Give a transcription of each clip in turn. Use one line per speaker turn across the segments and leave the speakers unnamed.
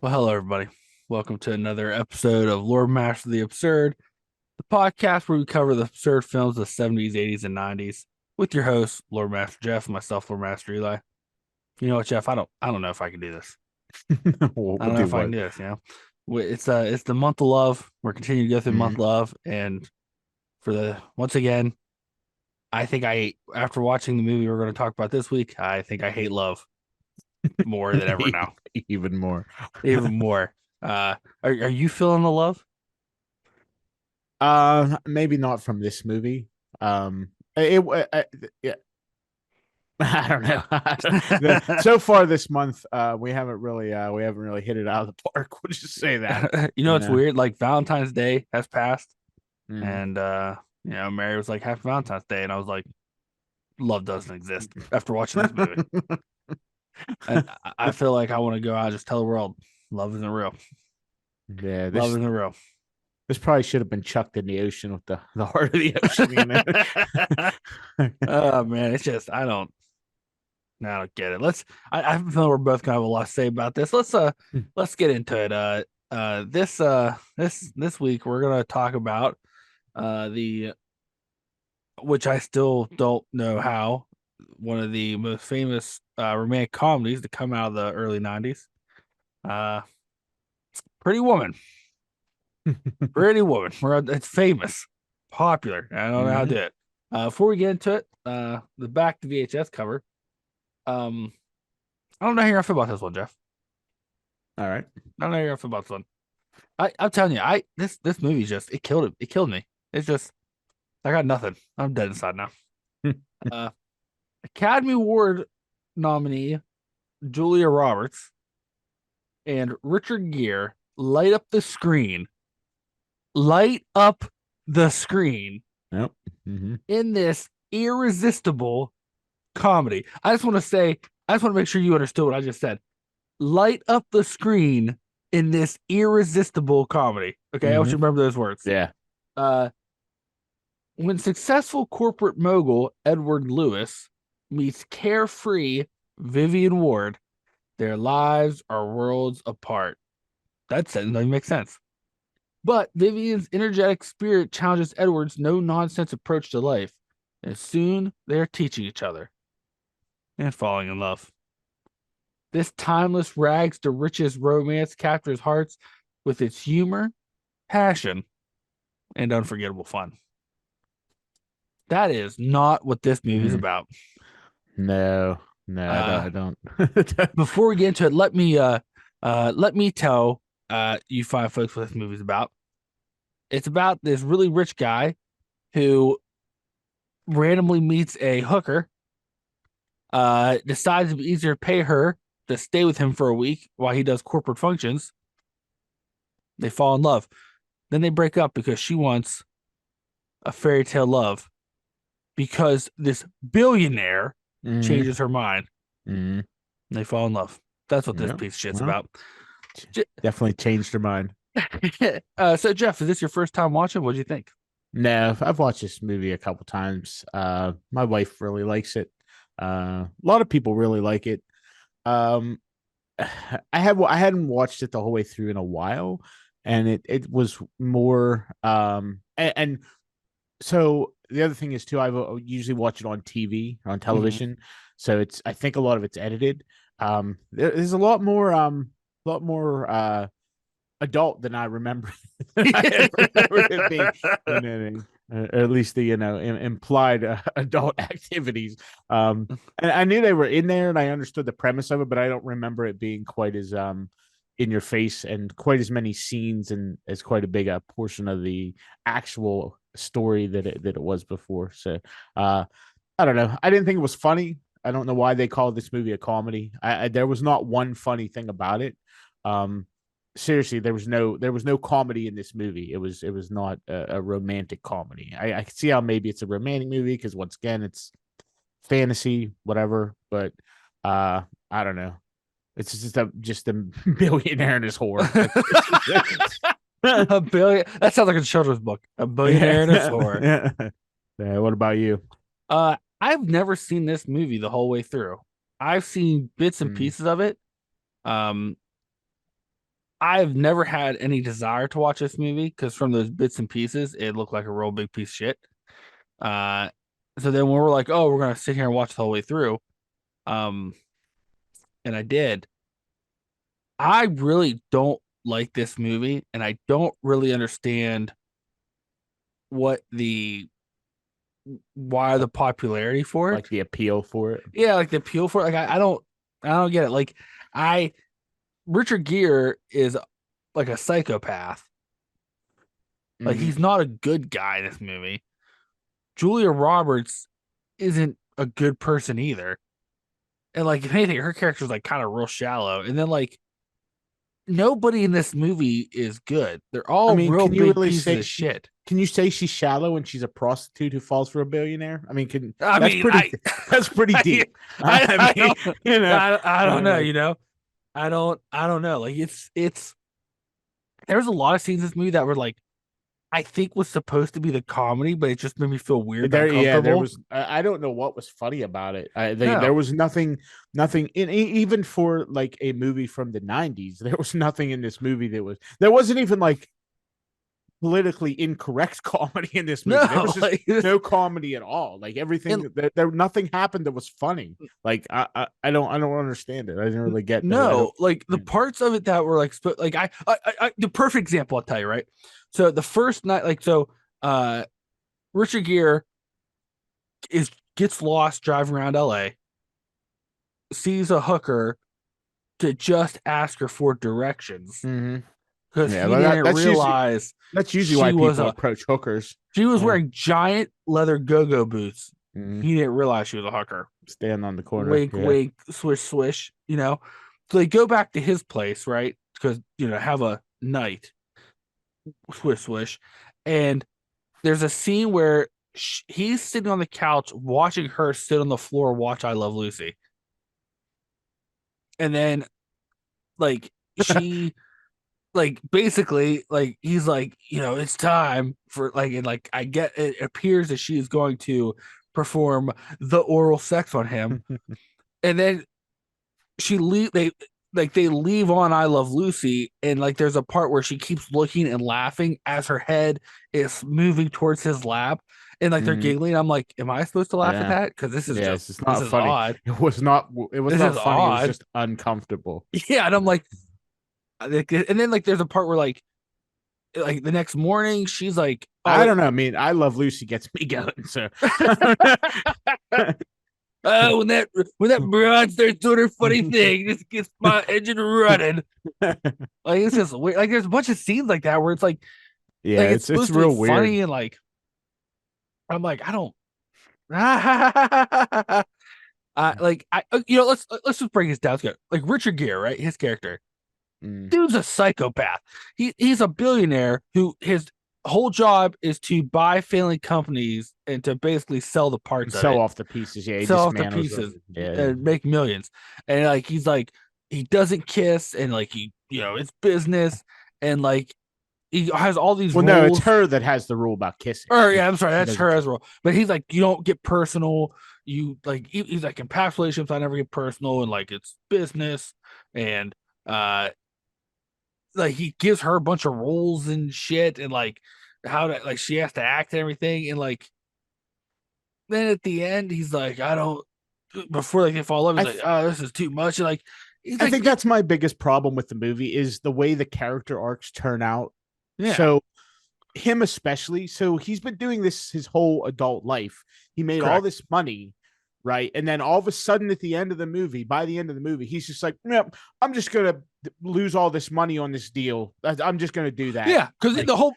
Well, hello, everybody. Welcome to another episode of Loremasters of the Absurd, the podcast where we cover the absurd films of the 70s, 80s, and 90s with your host, Loremaster Jeff, and myself, Loremaster Eli. You know what, Jeff? I don't know if I can do this.
We'll
I don't know
do
if I can
what?
do this, It's the month of love. We're continuing to go through month
Mhm.
of love. And once again, after watching the movie we're going to talk about this week, I think I hate love more than ever now.
Even more.
Even more. Are you feeling the love?
Maybe not from this movie. It, yeah, I don't know. So far this month, we haven't really hit it out of the park. We'll just say that.
You know, it's weird. Like Valentine's Day has passed,
Mhm.
and Mary was like, "Happy Valentine's Day," and I was like, "Love doesn't exist." After watching this movie, and I feel like I want to go out and just tell the world, "Love isn't real.
Yeah,
Love
this
isn't real."
this probably should have been chucked in the ocean with the heart of the ocean.
Oh man, it's just I don't get it. I have a feeling we're both gonna have a lot to say about this. Let's get into it. This week we're gonna talk about the which I still don't know how, one of the most famous romantic comedies to come out of the early 90s. Uh, Pretty Woman. Pretty Woman. It's famous, popular. I don't know how to
Mhm.
do it. Before we get into it, the back to VHS cover. Um, I don't know how you feel about this one, Jeff.
All right.
I don't know how you feel about this one. I'm telling you, this movie just it killed it. It killed me. It's just I got nothing. I'm dead inside now. Uh, Academy Award nominee Julia Roberts and Richard Gere light up the screen. Light up the screen
Yep. Mm-hmm.
in this irresistible comedy. I just want to make sure you understood what I just said. Light up the screen in this irresistible comedy. Okay, I want you to remember those words.
Yeah.
Uh, when successful corporate mogul Edward Lewis meets carefree Vivian Ward, their lives are worlds apart. That sentence doesn't make sense. But Vivian's energetic spirit challenges Edward's no-nonsense approach to life, and soon they are teaching each other and falling in love. This timeless rags to riches romance captures hearts with its humor, passion, and unforgettable fun. That is not what this movie is about.
No, I don't.
Before we get into it, let me tell you fine folks what this movie is about. It's about this really rich guy who randomly meets a hooker, decides it'd be easier to pay her to stay with him for a week while he does corporate functions. They fall in love. Then they break up because she wants a fairy tale love because this billionaire changes her mind.
Mm-hmm.
They fall in love. That's what this
Yep.
piece of shit's
Well,
about.
definitely changed her mind.
So Jeff, is this your first time watching? What do you think?
No, I've watched this movie a couple times. My wife really likes it. A lot of people really like it. Um, I hadn't watched it the whole way through in a while, and it was more and so the other thing is too, I usually watch it on TV, on television, so I think a lot of it's edited. There's a lot more adult than I remember. I remember it being, at least the implied adult activities. And I knew they were in there, and I understood the premise of it, but I don't remember it being quite as in your face and quite as many scenes and as quite a big portion of the actual story that it was before. So I don't know. I didn't think it was funny. I don't know why they called this movie a comedy. There was not one funny thing about it. Seriously, there was no comedy in this movie. It was not a romantic comedy. I can see how maybe it's a romantic movie because once again, it's fantasy, whatever. But I don't know. It's just a billionaire and his whore.
A billion. That sounds like a children's book. A billionaire and a whore.
Yeah. Yeah. What about you?
I've never seen this movie the whole way through. I've seen bits and
Mm.
pieces of it. Um, I've never had any desire to watch this movie because from those bits and pieces, it looked like a real big piece of shit. Uh, so then when we're like, oh, we're gonna sit here and watch the whole way through, um, and I did. I really don't like this movie, and I don't really understand what the why the popularity for
Like
it.
the appeal for it?
Yeah, like the appeal for it. Like I don't get it. Like I Richard Gere is like a psychopath. Like
Mm-hmm.
he's not a good guy in this movie. Julia Roberts isn't a good person either. And like if anything, her character's like kind of real shallow. And then like nobody in this movie is good. They're
I
all
mean,
real
can you
big
really
pieces
say
of
she?
shit.
Can you say she's shallow and she's a prostitute who falls for a billionaire? I mean, can
I
that's
mean,
pretty that's pretty
I,
deep. I
I
mean,
don't,
you know,
I don't know.
like,
You know, I don't know. Like it's. There was a lot of scenes in this movie that were like I think was supposed to be the comedy, but it just made me feel weird and
there, yeah, there
uncomfortable.
was. I don't know what was funny about it. There
No,
was nothing in even for like a movie from the '90s. There was nothing in this movie that was. There wasn't even like politically incorrect comedy in this movie. There
no,
was just
like
no comedy at all. Like
and
everything, there nothing happened that was funny. Like I don't understand it. I didn't really get that. I don't.
no, like the parts of it that were like like the perfect example I'll tell you, right? So the first night, like uh Richard Gere is gets lost driving around LA, sees a hooker to just ask her for directions because
Yeah,
he
but
didn't realize
that's usually why
she was
people
a
approach hookers.
she was
Yeah.
wearing giant leather go-go boots.
Mhm.
He didn't realize she was a hooker.
Stand on the corner.
Wink,
Yeah.
wink, swish, swish, you know. So they go back to his place, right? Because have a night, swish, swish, and there's a scene where he's sitting on the couch watching her sit on the floor watch I Love Lucy, and then like she like basically like he's like it's time for like and like I get it appears that she is going to perform the oral sex on him, and then they leave on I Love Lucy, and like there's a part where she keeps looking and laughing as her head is moving towards his lap, and like they're
Mhm.
giggling. I'm like, am I supposed to laugh at
Yeah.
that? Because
Yeah, it's just
this
not
is
funny.
odd.
It was not. It was
This
not
is
funny. It was
odd.
just uncomfortable.
Yeah, and I'm like, and then like there's a part where like the next morning she's like,
I
oh,
don't know. I mean, I Love Lucy gets me going. So
oh, when that broad starts doing her funny thing, this gets my engine running. Like it's just weird. Like there's a bunch of scenes like that where it's
yeah,
like it's
it's
supposed to be
real weird.
funny and like I'm like I don't. I like I let's just break this down. Like Richard Gere, right? His character,
Mm.
dude's a psychopath. He's a billionaire who his whole job is to buy failing companies and to basically sell the parts of
Sell
it,
off the pieces. Yeah, he
sell off the
dismantles
pieces,
them. Yeah.
and make millions. And like he's like he doesn't kiss, and like he it's business, and like he has all these
Well, no, it's
rules.
her that has the rule about kissing.
Or yeah, I'm sorry,
She
that's
doesn't
her
kiss.
as well. But he's like, you don't get personal. You like he's like in past relationships, I never get personal, and like it's business, and uh like he gives her a bunch of rules and shit, and like how to like she has to act and everything, and like then at the end he's like, I don't. Before like they fall in love, he's like, oh, this is too much. And like he's
I
like,
think that's my biggest problem with the movie is the way the character arcs turn out.
yeah,
So him especially, so he's been doing this his whole adult life. He made all
correct.
this money, right? And then all of a sudden at the end of the movie, by the end of the movie, he's just like, yep, I'm just gonna lose all this money on this deal. I'm just gonna do that.
Yeah, because
Like,
the whole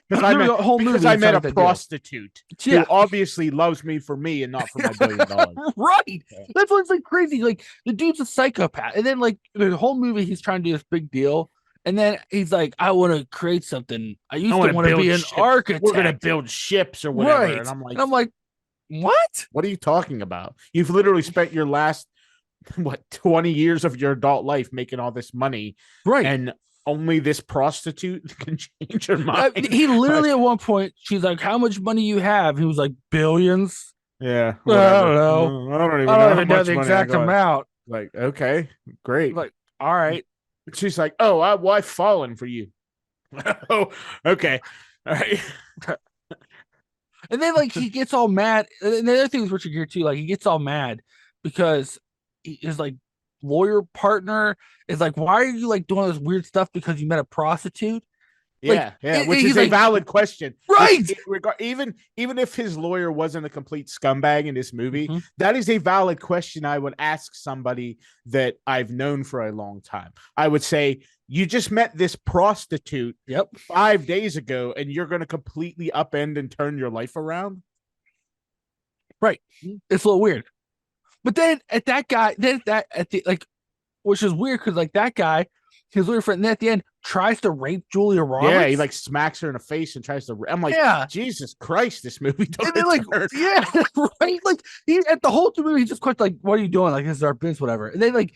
movie
because I met a
that deal.
prostitute
Yeah.
who obviously loves me for me and not for my $1 billion.
Right.
Yeah.
That's what's like crazy. Like the dude's a psychopath. And then like the whole movie he's trying to do this big deal. And then he's like, I want to create something. I used to want to be an architect.
We're gonna build ships or whatever.
Right.
And I'm like,
what?
What are you talking about? You've literally spent your last 20 years of your adult life making all this money,
Right.
and only this prostitute can change your mind.
He literally
Like,
at one point, she's like, "How much money you have?" He was like, "Billions."
yeah,
I
whatever.
don't know.
I don't
I
even know
don't
how
even know
much
the
money I
exact
got.
amount.
Like, okay, great.
Like, all right.
She's like, oh, I've fallen for you. Oh, okay. All right.
And then like he gets all mad. And the other thing with Richard Gere too, like he gets all mad because his like lawyer partner is like, "Why are you like doing all this weird stuff because you met a prostitute?" Like,
Yeah, yeah, which
he's
is a
like,
valid question.
right.
Even if his lawyer wasn't a complete scumbag in this movie,
Mm-hmm.
that is a valid question I would ask somebody that I've known for a long time. I would say, you just met this prostitute
Yep.
5 days ago, and you're going to completely upend and turn your life around?
Right. It's a little weird. But then at that guy, then that at the like, which is weird because like that guy, his lawyer friend, and then at the end tries to rape Julia
Yeah, he
Roberts.
like smacks her in the face and tries to. I'm like,
Yeah.
Jesus Christ, this movie took
And
a
then like,
turn.
yeah, right. Like he at the whole movie, he just questions like, "What are you doing? Like this is our business, whatever." And then like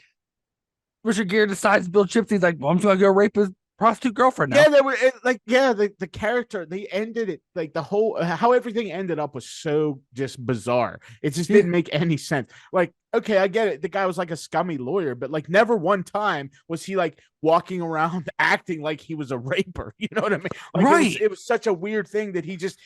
Richard Gere decides to build chips. He's like, "Well, I'm just gonna go rape his prostitute girlfriend now."
Yeah, they were like, yeah, the character, they ended it like the whole how everything ended up was so just bizarre. It just
Yeah.
didn't make any sense. Like, okay, I get it. The guy was like a scummy lawyer, but like never one time was he like walking around acting like he was a raper. You know what I mean? Like
Right.
it was such a weird thing that he just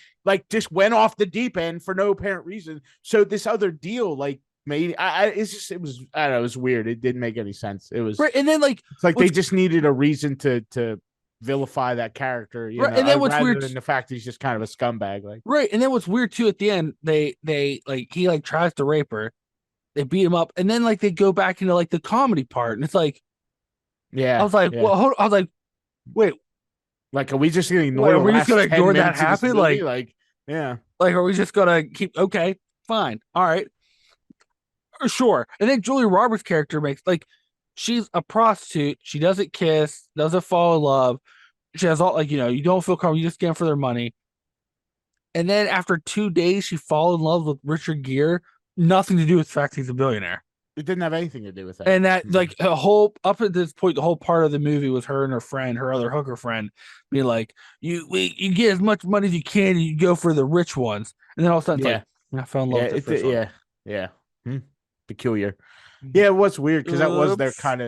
went off the deep end for no apparent reason. So this other deal like made it was I don't know, it was weird. It didn't make any sense. It was
Right. And then like
it's like they
what's
just needed a reason to vilify that character,
right. And then what's
rather
weird.
than the fact he's just kind of a scumbag. Like,
Right. And then what's weird too at the end, they like he like tries to rape her. They beat him up, and then like they go back into like the comedy part, and it's like I
yeah,
was like,
yeah.
well, I was like, wait,
Like, are we just gonna ignore
wait, are
the
we just gonna
last 10
ignore that
minutes of this
happen?
movie? Like, yeah.
Like, are we just gonna keep? Okay, fine, all right, sure. And then Julia Roberts' character makes like she's a prostitute. She doesn't kiss, doesn't fall in love. She has all like you don't feel comfortable. You just get them for their money. And then after 2 days, she falls in love with Richard Gere. Nothing to do with the fact he's a billionaire.
It didn't have anything to do with that.
And that like a whole up at this point, the whole part of the movie was her and her friend, her other hooker friend, being like, you get as much money as you can, and you go for the rich ones. And then all of a sudden,
Yeah.
it's like I fell in love
Yeah.
with this rich one.
Yeah. Yeah. Peculiar. Yeah, it was weird because that was
Oops.
kind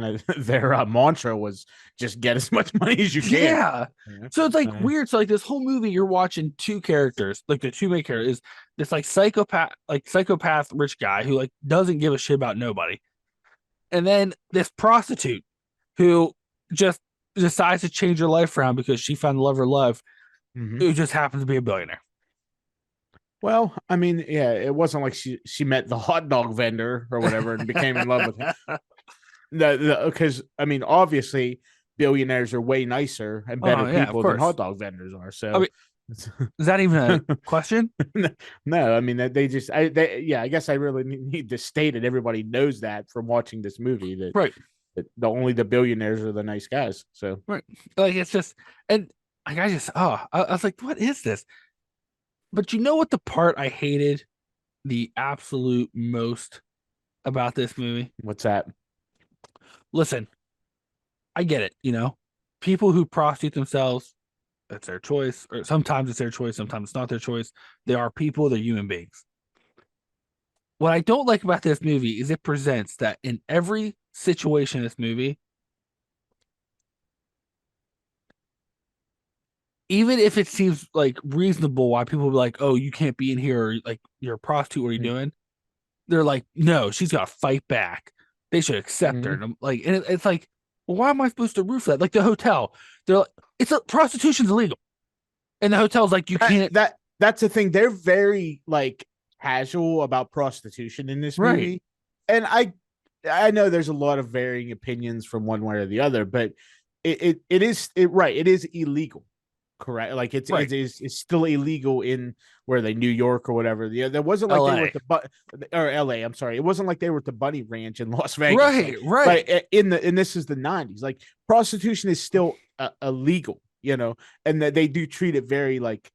of their mantra was just get as much money as you can.
Yeah. So it's like weird. So like this whole movie, you're watching two characters, like the two main characters is this like psychopath rich guy who like doesn't give a shit about nobody. And then this prostitute who just decides to change her life around because she found the love of her life, who just happens to be a billionaire.
Well, I mean, yeah, it wasn't like she met the hot dog vendor or whatever and became in love with him. Because I mean, obviously, billionaires are way nicer and better people than hot dog vendors are. So,
I mean, is that even a question?
No, I mean I guess I really need to state it. Everybody knows that from watching this movie that
Right.
that only the billionaires are the nice guys. So,
Right. Like it's just and like I was like, what is this? But you know what the part I hated the absolute most about this movie?
what's that?
Listen, I get it, people who prostitute themselves, that's their choice, or sometimes it's their choice, sometimes it's not their choice. They are people, they're human beings. What I don't like about this movie is it presents that in every situation in this movie, even if it seems like reasonable why people be like, oh, you can't be in here, or like you're a prostitute, what are you doing? They're like, no, she's got to fight back. They should accept her. And I'm like, and it's like, well, why am I supposed to root for that? Like the hotel, they're like, prostitution's illegal, and the hotel's like, you can't.
That's the thing. They're very like casual about prostitution in this movie,
Right.
And I know there's a lot of varying opinions from one way or the other, but it is illegal. Correct. Like it's still illegal in where they New York or whatever. Yeah, there wasn't like
LA.
they were at the or LA. I'm sorry. It wasn't like they were at the Bunny Ranch in Las Vegas.
Right,
like,
right.
But and this is the 90s. Like prostitution is still illegal, and that they do treat it very like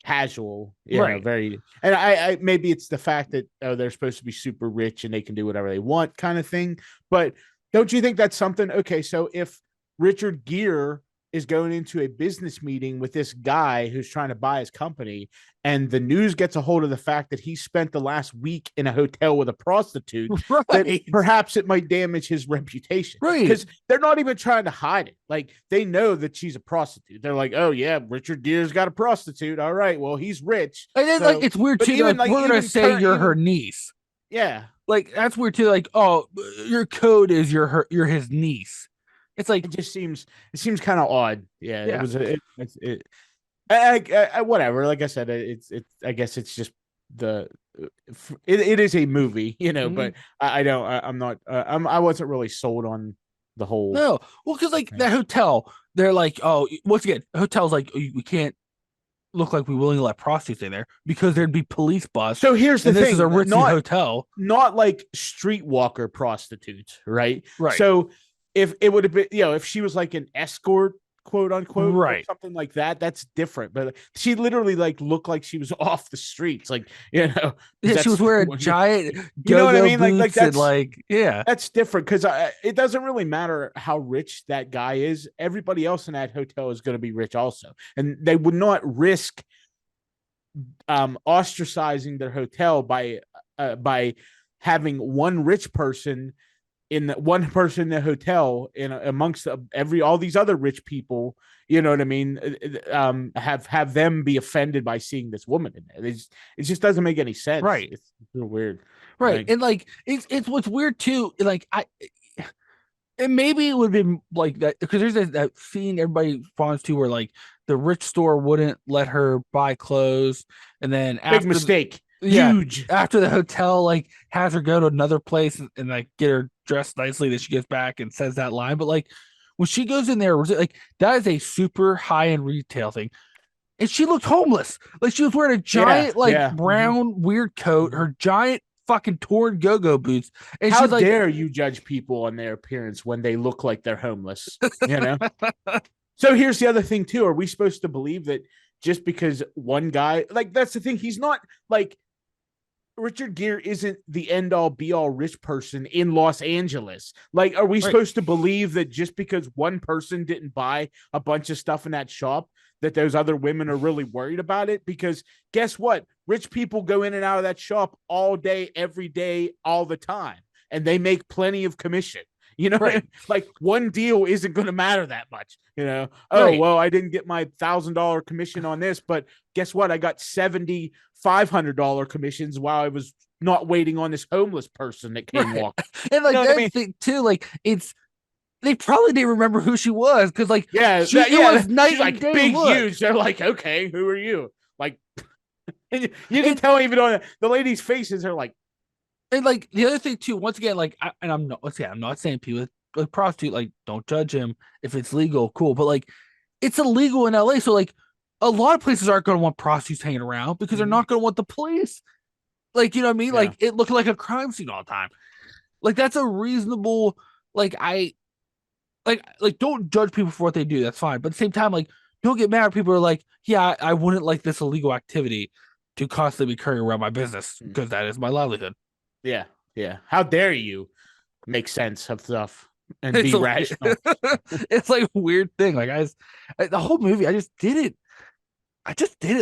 casual,
Right.
very. And I maybe it's the fact that they're supposed to be super rich and they can do whatever they want, kind of thing. But don't you think that's something? Okay, so if Richard Gere is going into a business meeting with this guy who's trying to buy his company, and the news gets a hold of the fact that he spent the last week in a hotel with a prostitute, that
Right.
perhaps it might damage his reputation.
Right.
Because they're not even trying to hide it. Like, they know that she's a prostitute. They're like, oh yeah, Richard Gere's got a prostitute. All right, well, he's rich.
And then like
So,
it's weird
but
too. They're
even
like,
like
we're gonna
even
say
turn
you're her
even
niece.
yeah,
Like that's weird too. Like, oh, your code is you're his niece. It's like,
it seems kind of odd. Yeah, it
yeah.
was whatever. Like I said, I guess it's just the it is a movie,
Mhm.
but I don't. I'm not. I wasn't really sold on the whole
No, well, because like
thing.
that hotel, they're like, oh, once again, hotels like we can't look like we willingly let prostitutes in there because there'd be police bust,
So here's the
and this is a
thing:
ritzy hotel.
not like streetwalker prostitutes, right?
Right.
So if it would have been, if she was like an escort, quote unquote, or
Right.
something like that, that's different. But she literally like looked like she was off the streets, like
Yeah, she was
that's
wearing giant
you know what I
go-go
mean, like
boots and like, yeah.
that's different because it doesn't really matter how rich that guy is. Everybody else in that hotel is going to be rich also, and they would not risk ostracizing their hotel by having one rich person in the hotel in amongst all these other rich people. You know what I mean? Have them be offended by seeing this woman in there. It just doesn't make any sense.
Right.
It's real weird.
Right.
Like,
And like it's what's weird too. Like and maybe it would have been like that because there's that scene everybody responds to where like the rich store wouldn't let her buy clothes, and then
big
after
mistake.
yeah,
Huge.
after the hotel like has her go to another place and like get her dressed nicely, that she gets back and says that line. But like when she goes in there, like that is a super high end retail thing, and she looked homeless. Like she was wearing a
Yeah.
giant like
Yeah.
brown weird coat,
Mhm.
her giant fucking torn go-go boots, and
How
she's like,
dare you judge people on their appearance when they look like they're homeless? You know? So here's the other thing too. Are we supposed to believe that just because one guy, like, that's the thing, he's not like Richard Gere isn't the end all be all rich person in Los Angeles. Like, are we
right,
supposed to believe that just because one person didn't buy a bunch of stuff in that shop, that those other women are really worried about it? Because guess what? Rich people go in and out of that shop all day, every day, all the time, and they make plenty of commission. You know,
right,
like one deal isn't going to matter that much. Oh,
right.
well, I didn't get my $1,000 commission on this, but guess what? I got $7,500 commissions while I was not waiting on this homeless person that came
Right.
walking.
And
You
like
know what I
that
mean?
thing too, like it's they probably didn't remember who she was because like it
Yeah.
was night
She's
and
like
day
big,
look.
huge. They're like, okay, who are you? Like, you can
And
tell even on the ladies' faces. They're like,
and like the other thing too, once again, like and I'm not saying people like prostitute, like don't judge him if it's legal, cool. But like it's illegal in LA. So like a lot of places aren't gonna want prostitutes hanging around because they're
mhm,
not gonna want the police. Like, you know what I mean?
yeah,
Like it looked like a crime scene all the time. Like that's a reasonable like I like don't judge people for what they do. That's fine. But at the same time, like don't get mad at people who are like, yeah, I wouldn't like this illegal activity to constantly be carrying around my business
mm,
because that is my livelihood.
yeah, yeah. How dare you make sense of stuff and
It's
be
a
rational?
it's like a weird thing. Like the whole movie, I just didn't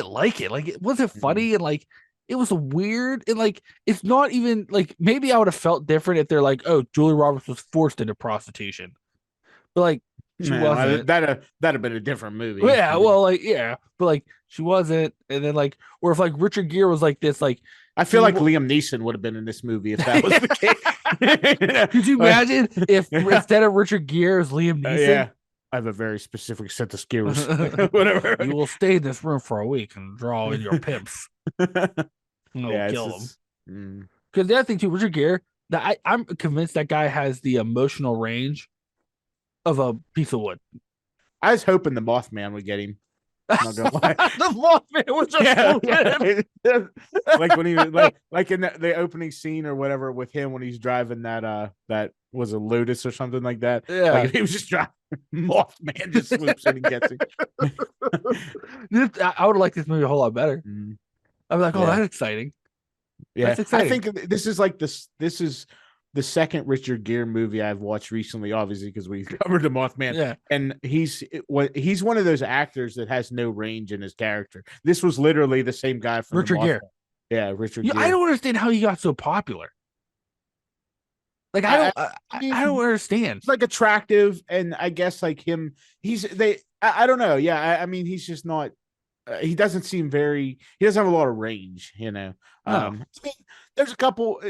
like it. Like it wasn't
Mhm.
funny and like it was weird and like it's not even like maybe I would have felt different if they're like, oh, Julie Roberts was forced into prostitution, but like she
No,
wasn't.
that'd have been a different
Well,
movie.
yeah, well, like yeah, but like she wasn't, and then like, or if like Richard Gere was like this, like
I feel
he.
like Liam Neeson would have been in this movie if that was the case.
Could you imagine if instead of Richard Gere is Liam Neeson?
Yeah, I have a very specific set of skills. Whatever.
You will stay in this room for a week and draw in your pimps. And we'll
Yeah, it's
kill them.
just. Mm.
Because the other thing too, Richard Gere, that I'm convinced that guy has the emotional range of a piece of wood.
I was hoping the Mothman would get him. I'm not gonna lie.
The Mothman was just
Yeah,
yeah.
like when he was like in the opening scene or whatever with him when he's driving that was a Lotus or something like that.
Yeah.
Like he was just driving. Mothman just swoops in and gets him.
I would like this movie a whole lot better.
Mm,
I'm like, oh,
yeah,
that's exciting.
yeah.
That's
I
exciting.
think this is like this. This is the second Richard Gere movie I've watched recently, obviously because we covered the Mothman.
Yeah.
And he's one of those actors that has no range in his character. This was literally the same guy from the
Richard
Mothman.
Gere.
Yeah, Richard
Yeah,
Gere.
I don't understand how he got so popular. Like
I mean,
I don't understand.
he's like attractive, and I guess like him, I don't know. Yeah, I mean, he's just not. He doesn't seem very. He doesn't have a lot of range, you know.
No.
I mean, there's a couple.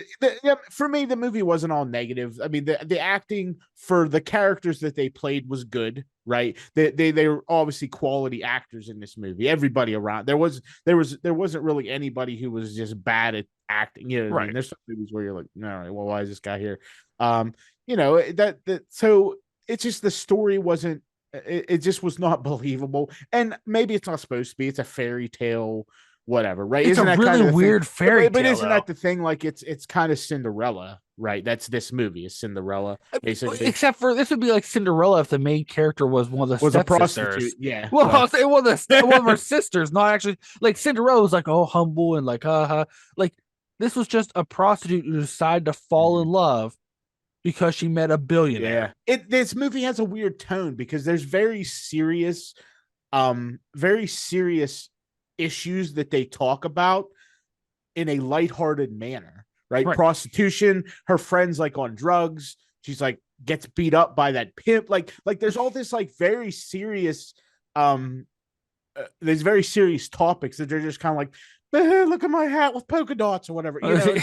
For me, the movie wasn't all negative. I mean, the acting for the characters that they played was good, right? They were obviously quality actors in this movie. Everybody around there wasn't really anybody who was just bad at acting. You know what I mean?
Right.
There's some movies where you're like, all right, well, why is this guy here? You know that so it's just the story wasn't. It just was not believable, and maybe it's not supposed to be. It's a fairy tale, whatever, right?
It's
Isn't
a
that
really
kind of
weird fairy
but
tale,
isn't
though.
that the thing? Like it's kind of Cinderella, right? That's this movie is Cinderella, basically.
Except for this would be like Cinderella if the main character was one of the
Was a
stepsisters.
prostitute, yeah.
Well, it was one of her sisters, not actually like Cinderella was like oh humble and like haha. Like this was just a prostitute who decided to fall in love because she met a billionaire.
Yeah. This movie has a weird tone because there's very serious issues that they talk about in a lighthearted manner, right?
Right.
Prostitution, her friends like on drugs, she's like gets beat up by that pimp. Like there's all this like very serious there's very serious topics that they're just kind of like, look at my hat with polka dots or whatever. You know,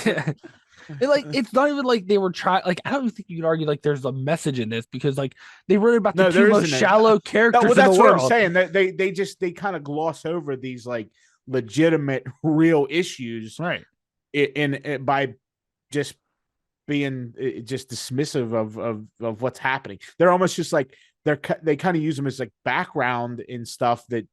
it's not even like they were trying. Like I don't even think you could argue like there's a message in this because like they wrote about the two most shallow characters
well,
in
that's
the
what
world.
I'm saying. They kind of gloss over these like legitimate real issues,
right?
In by just being just dismissive of what's happening. They're almost just like they kind of use them as like background in stuff that.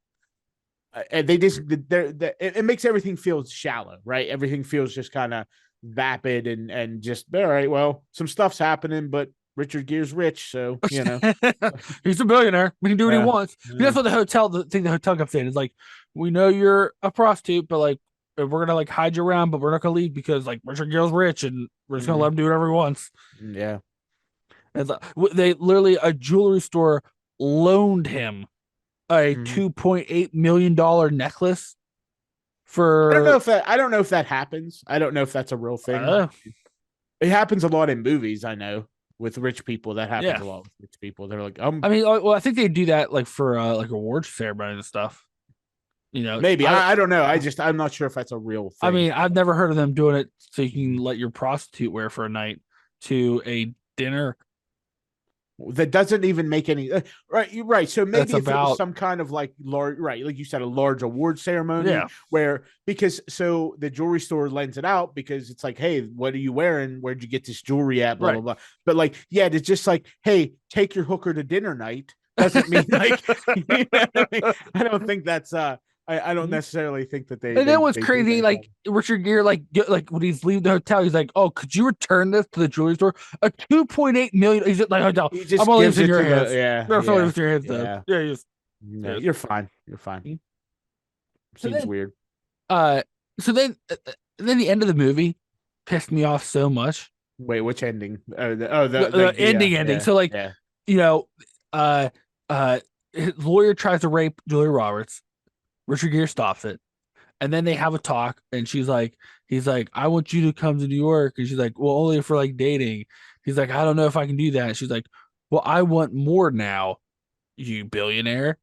And they just it makes everything feel shallow, right? Everything feels just kind of vapid and just all right. Well, some stuff's happening, but Richard Gere's rich, so you know
he's a billionaire. We can do what he wants.
Yeah.
That's what the hotel kept saying is like, we know you're a prostitute, but like we're gonna like hide you around, but we're not gonna leave because like Richard Gere's rich and we're just gonna let him do whatever he wants.
Yeah,
and they literally a jewelry store loaned him a $2.8 million necklace for.
I don't know if that happens. I don't know if that's a real thing. It happens a lot in movies. I know with rich people that happens a lot with rich people. They're like, I mean,
well, I think they do that like for like awards ceremony and stuff. You know,
maybe I don't know. I'm not sure if that's a real thing.
I mean, I've never heard of them doing it so you can let your prostitute wear for a night to a dinner.
That doesn't even make any right. You're right. So maybe if it was some kind of like large, right, like you said, a large award ceremony, where because so the jewelry store lends it out because it's like, hey, what are you wearing? Where'd you get this jewelry at? Blah blah blah. But like, yeah, it's just like, hey, take your hooker to dinner night. Doesn't mean like, you know what I mean? I don't think that's I don't necessarily think that they.
And then what's crazy, like Richard Gere, like when he's leaving the hotel, he's like, "Oh, could you return this to the jewelry store? A $2.8 million." He's like, "Hotel, I'm gonna leave it in your hands." In your hands, though.
Yeah, you're fine. You're fine. Seems weird.
So then the end of the movie pissed me off so much.
Wait, which ending?
The ending. Yeah, so like, you know, his lawyer tries to rape Julia Roberts. Richard Gere stops it. And then they have a talk and he's like, I want you to come to New York. And she's like, well, only for like dating. He's like, I don't know if I can do that. And she's like, well, I want more now, you billionaire.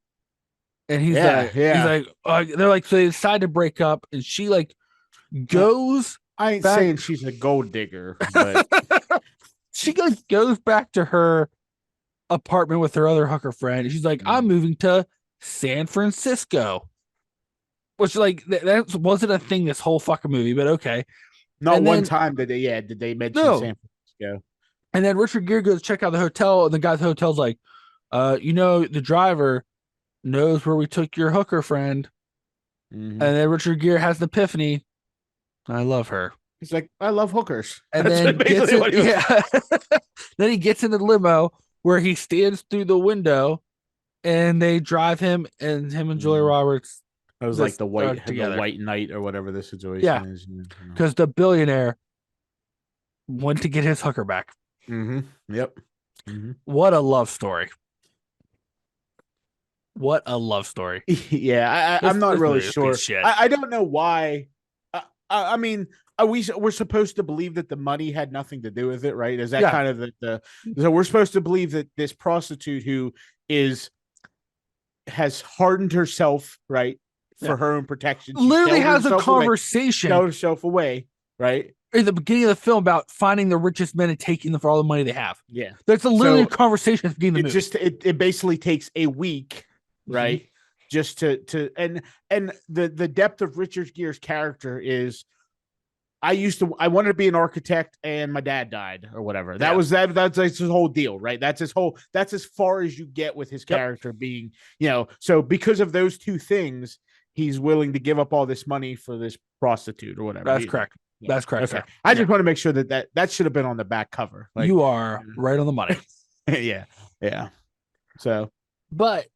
And he's like, they're like, so they decide to break up and she like goes.
I ain't saying she's a gold digger, but
she goes back to her apartment with her other hooker friend. She's like, I'm moving to San Francisco. Which like that wasn't a thing this whole fucking movie, but okay.
Not one time did they mention San Francisco.
And then Richard Gere goes check out the hotel, and the guy at the hotel's like, you know, the driver knows where we took your hooker friend. And then Richard Gere has an epiphany. I love her.
He's like, I love hookers.
And then then he gets in the limo where he stands through the window and they drive him and Julia Roberts
It was like the
together.
white knight or whatever the
Yeah,
situation is.
because the billionaire went to get his hooker back.
Yep.
What a love story. What a love story.
Yeah, I'm not really sure. I don't know why. I mean, we're supposed to believe that the money had nothing to do with it, right? Is that kind of so we're supposed to believe that this prostitute who has hardened herself, right, for her own protection, she
literally has a conversation,
shelled herself away, right?
In the beginning of the film about finding the richest men and taking them for all the money they have.
Yeah,
that's literally a conversation at the beginning of the movie.
It basically takes a week, right? Just to and the depth of Richard Gere's character is, I wanted to be an architect and my dad died or whatever. That's his whole deal, right? That's as far as you get with his character being, so because of those two things, he's willing to give up all this money for this prostitute or whatever.
That's correct. Yeah. That's correct.
Okay. I just want to make sure that should have been on the back cover.
Like, you are right on the money.
Yeah. So,
but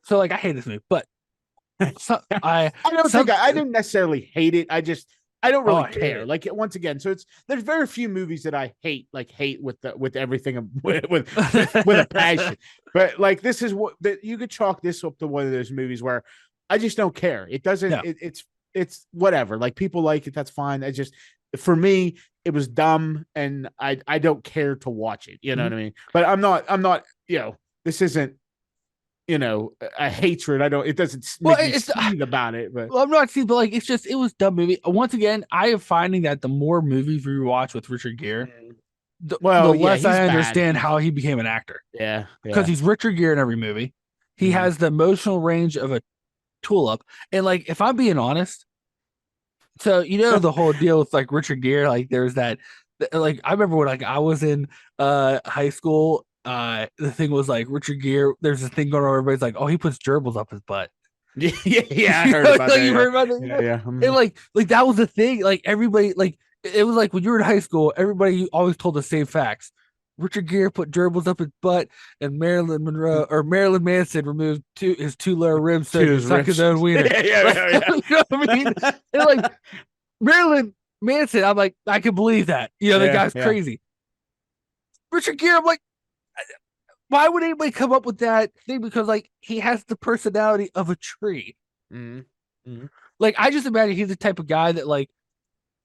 so like I hate this movie, but I
didn't necessarily hate it. I don't really care. Like, once again, so there's very few movies that I hate with everything with a passion. But like, this is what that you could chalk this up to one of those movies where I just don't care. It doesn't. It's whatever. Like, people like it, that's fine. For me, it was dumb, and I don't care to watch it. You know what I mean? But I'm not. This isn't. A hatred. It doesn't make me seethe about it. But
I'm not seeing. But like, it was a dumb movie. Once again, I am finding that the more movies we watch with Richard Gere, the less I understand how he became an actor.
Yeah,
because he's Richard Gere in every movie. He has the emotional range of a tulip, and like, if I'm being honest, so the whole deal with like Richard Gere, like there's that, like I remember when like I was in high school. The thing was like Richard Gere. There's this thing going on. Everybody's like, "Oh, he puts gerbils up his butt."
Yeah. I heard about that.
You heard about that? Yeah. And like that was the thing. Like, everybody, like, it was like when you were in high school, everybody always told the same facts. Richard Gere put gerbils up his butt, and Marilyn Manson removed his two lower ribs so he could suck his own wiener.
Yeah.
You know what I mean? And like Marilyn Manson, I'm like, I can believe that. The guy's crazy. Richard Gere, I'm like, why would anybody come up with that thing? Because like, he has the personality of a tree. Like, I just imagine he's the type of guy that, like,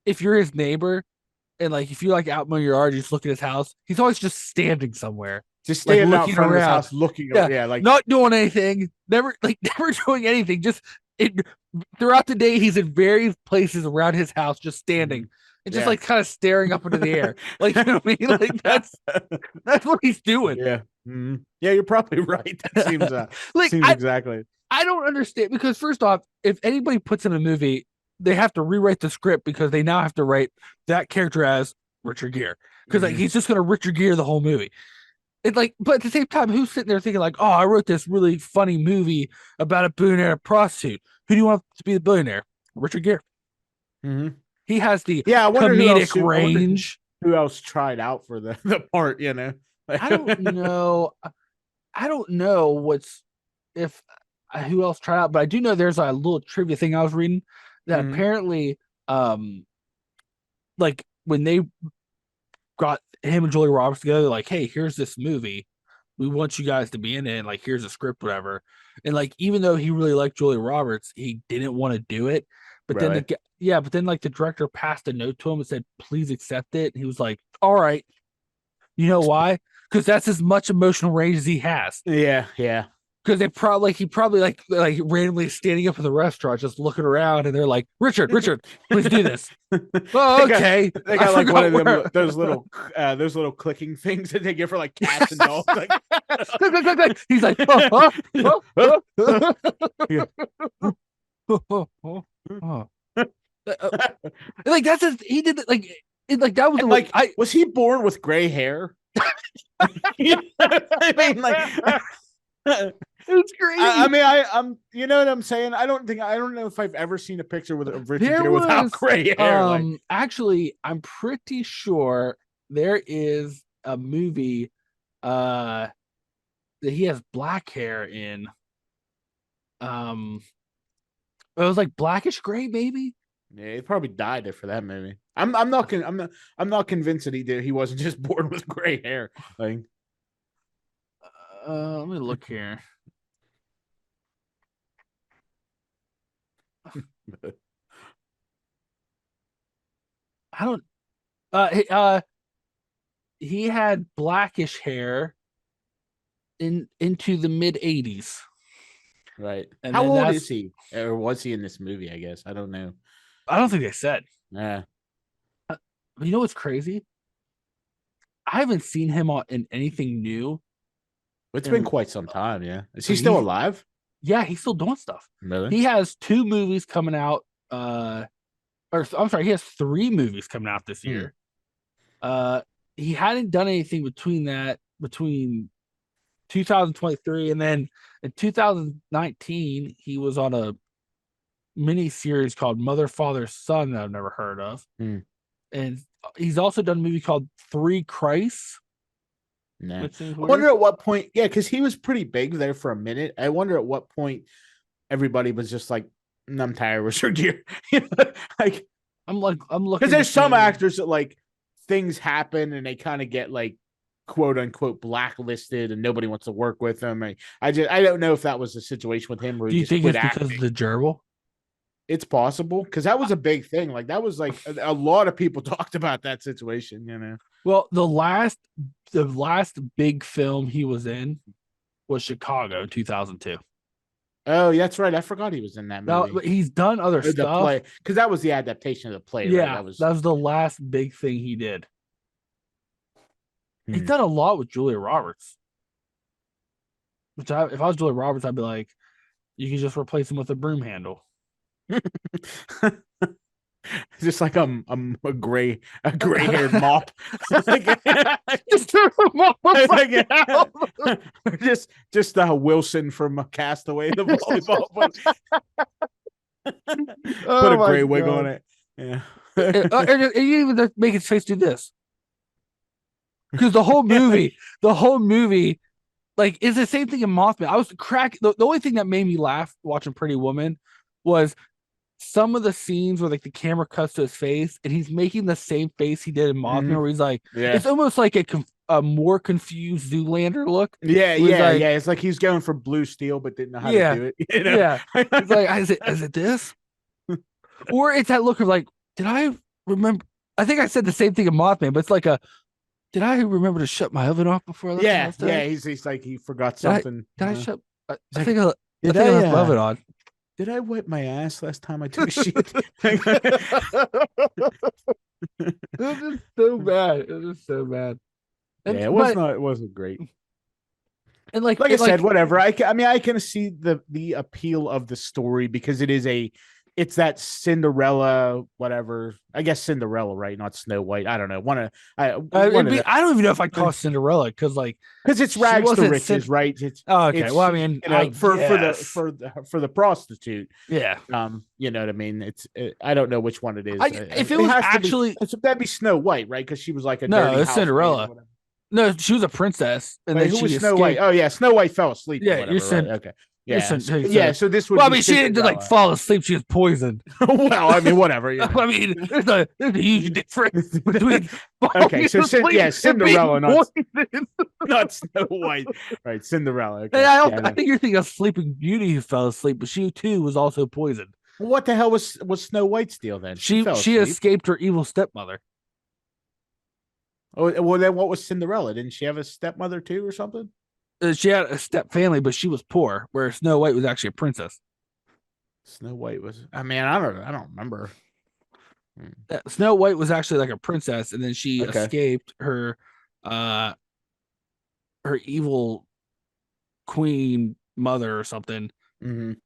if you're his neighbor and like if you like out in your yard, you just look at his house, he's always just standing somewhere.
Just standing out front of his house looking like
not doing anything, never doing anything. Just throughout the day, he's in various places around his house, just standing. And just like kind of staring up into the air. Like, you know what I mean? Like, that's what he's doing.
Yeah. Yeah, you're probably right. That seems exactly.
I don't understand, because first off, if anybody puts in a movie, they have to rewrite the script because they now have to write that character as Richard Gere. Because like, he's just gonna Richard Gere the whole movie. It's like, but at the same time, who's sitting there thinking like, oh, I wrote this really funny movie about a billionaire prostitute. Who do you want to be the billionaire? Richard Gere. He has the comedic range.
Who else tried out for the part?
I don't know. I don't know who else tried out, but I do know there's a little trivia thing I was reading that apparently, like when they got him and Julia Roberts together, like, hey, here's this movie, we want you guys to be in it, and like, here's a script, whatever. And like, even though he really liked Julia Roberts, he didn't want to do it. But then like the director passed a note to him and said, please accept it. And he was like, all right. You know why? Because that's as much emotional range as he has.
Yeah.
Because he probably like randomly standing up in the restaurant, just looking around, and they're like, Richard, please do this. Oh, okay.
They got like one of them, those little clicking things that they give for like cats and dogs. Like,
he's like, like that's he did it, like that was
like, was he born with gray hair? I mean, like,
it's crazy.
I mean, I'm you know what I'm saying? I don't know if I've ever seen a picture with Richard Gere without gray hair.
Actually, I'm pretty sure there is a movie uh that he has black hair in. Um, it was like blackish gray, maybe.
Yeah, he probably died for that movie. I'm not convinced that he did. He wasn't just born with gray hair. Like,
Let me look here. I don't. He had blackish hair into the mid '80s,
right.
and
How
then
old
that's.
is he? Or was he in this movie? I guess I don't know.
I don't think they said.
Yeah.
You know what's crazy? I haven't seen him in anything new.
It's been
And
quite some time. Yeah. Is he still alive?
yeah, he's still doing stuff.
Really?
He has 2 movies coming out. Or I'm sorry, he has 3 movies coming out this year. Uh, he hadn't done anything between 2023 and then in 2019 he was on a mini series called Mother Father Son that I've never heard of. And he's also done a movie called Three Christs.
Nah.
Which seems
I
weird.
wonder at what point. Yeah, because he was pretty big there for a minute. I wonder at what point everybody was just like, I'm tired of Richard Gere. Like,
I'm looking
because there's
to
some
see-
actors that like things happen and they kind of get like quote unquote blacklisted and nobody wants to work with them. I don't know if that was the situation with him. Where
Do
he
you
just
think
quit
it's because of
acting.
the gerbil?
It's possible because that was a big thing. Like that was like a lot of people talked about that situation. You know.
Well, the last big film he was in was Chicago in 2002.
Oh, yeah, that's right. I forgot he was in that
Now
movie.
he's done other
The
stuff.
play, because that was the adaptation of the play, right?
Yeah, that was the last big thing he did. He's done a lot with Julia Roberts. If I was Julia Roberts, I'd be like, you can just replace him with a broom handle.
Just like a gray haired mop.
Just throw him off
just Wilson from Castaway, the volleyball. Put a gray wig on it. Yeah.
And you even make his face do this. Because the whole movie, like, is the same thing in Mothman. I was the only thing that made me laugh watching Pretty Woman was some of the scenes where like the camera cuts to his face and he's making the same face he did in Mothman, where he's like, it's almost like a more confused Zoolander look.
Yeah. It's like he's going for blue steel, but didn't know how to do it. You know?
Yeah. It's like, is it this? Or it's that look of like, did I remember? I think I said the same thing in Mothman, but it's like did I remember to shut my oven off before I left the house?
Yeah. He's like, he forgot something.
Did I shut? I
like,
think I left my oven on.
Did I wipe my ass last time I took a shit?
It was just so bad. It was just so bad.
And, it wasn't great.
And like
I said, whatever. I can see the appeal of the story because it's that Cinderella, whatever. I guess Cinderella, right? Not Snow White. I don't know. I don't
even know if I call it Cinderella because
it's rags to riches, right?
Okay. Well, I mean,
for the prostitute.
Yeah.
You know what I mean? I don't know which one it is.
If it was actually
that'd be Snow White, right? Because she was like
it's Cinderella. No, she was a princess, and then
who
she
was Snow
escaped.
White? Oh yeah, Snow White fell asleep.
Yeah,
you're saying okay. Yeah, so this would.
Well, I mean, she didn't like fall asleep; she was poisoned.
Well, I mean, whatever. Yeah.
I mean, there's a huge difference between.
Okay, so Cinderella, not Snow White, right? Cinderella. Okay.
I think you're thinking of Sleeping Beauty, who fell asleep, but she too was also poisoned.
Well, what the hell was Snow White's deal then?
She escaped her evil stepmother.
Oh well, then what was Cinderella? Didn't she have a stepmother too, or something?
She had a step family, but she was poor, where Snow White was actually a princess.
Snow White was. I mean, I don't remember.
Snow White was actually like a princess, and then she escaped her evil queen mother or something,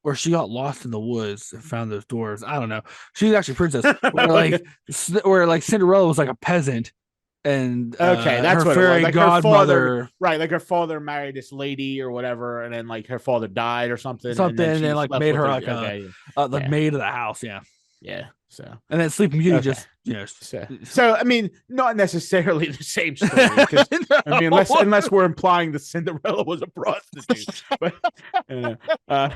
or she got lost in the woods and found those doors. I don't know. She was actually a princess, where like Cinderella was like a peasant. And
that's
her
what
fairy
it was. Like
godmother,
her father, right? Like her father married this lady or whatever, and then like her father died or something,
and then like made her like a maid of the house.
Yeah. So
And then Sleeping Beauty
okay.
just, you know,
So I mean, not necessarily the same story because I mean, unless we're implying that Cinderella was a prostitute, but uh, uh,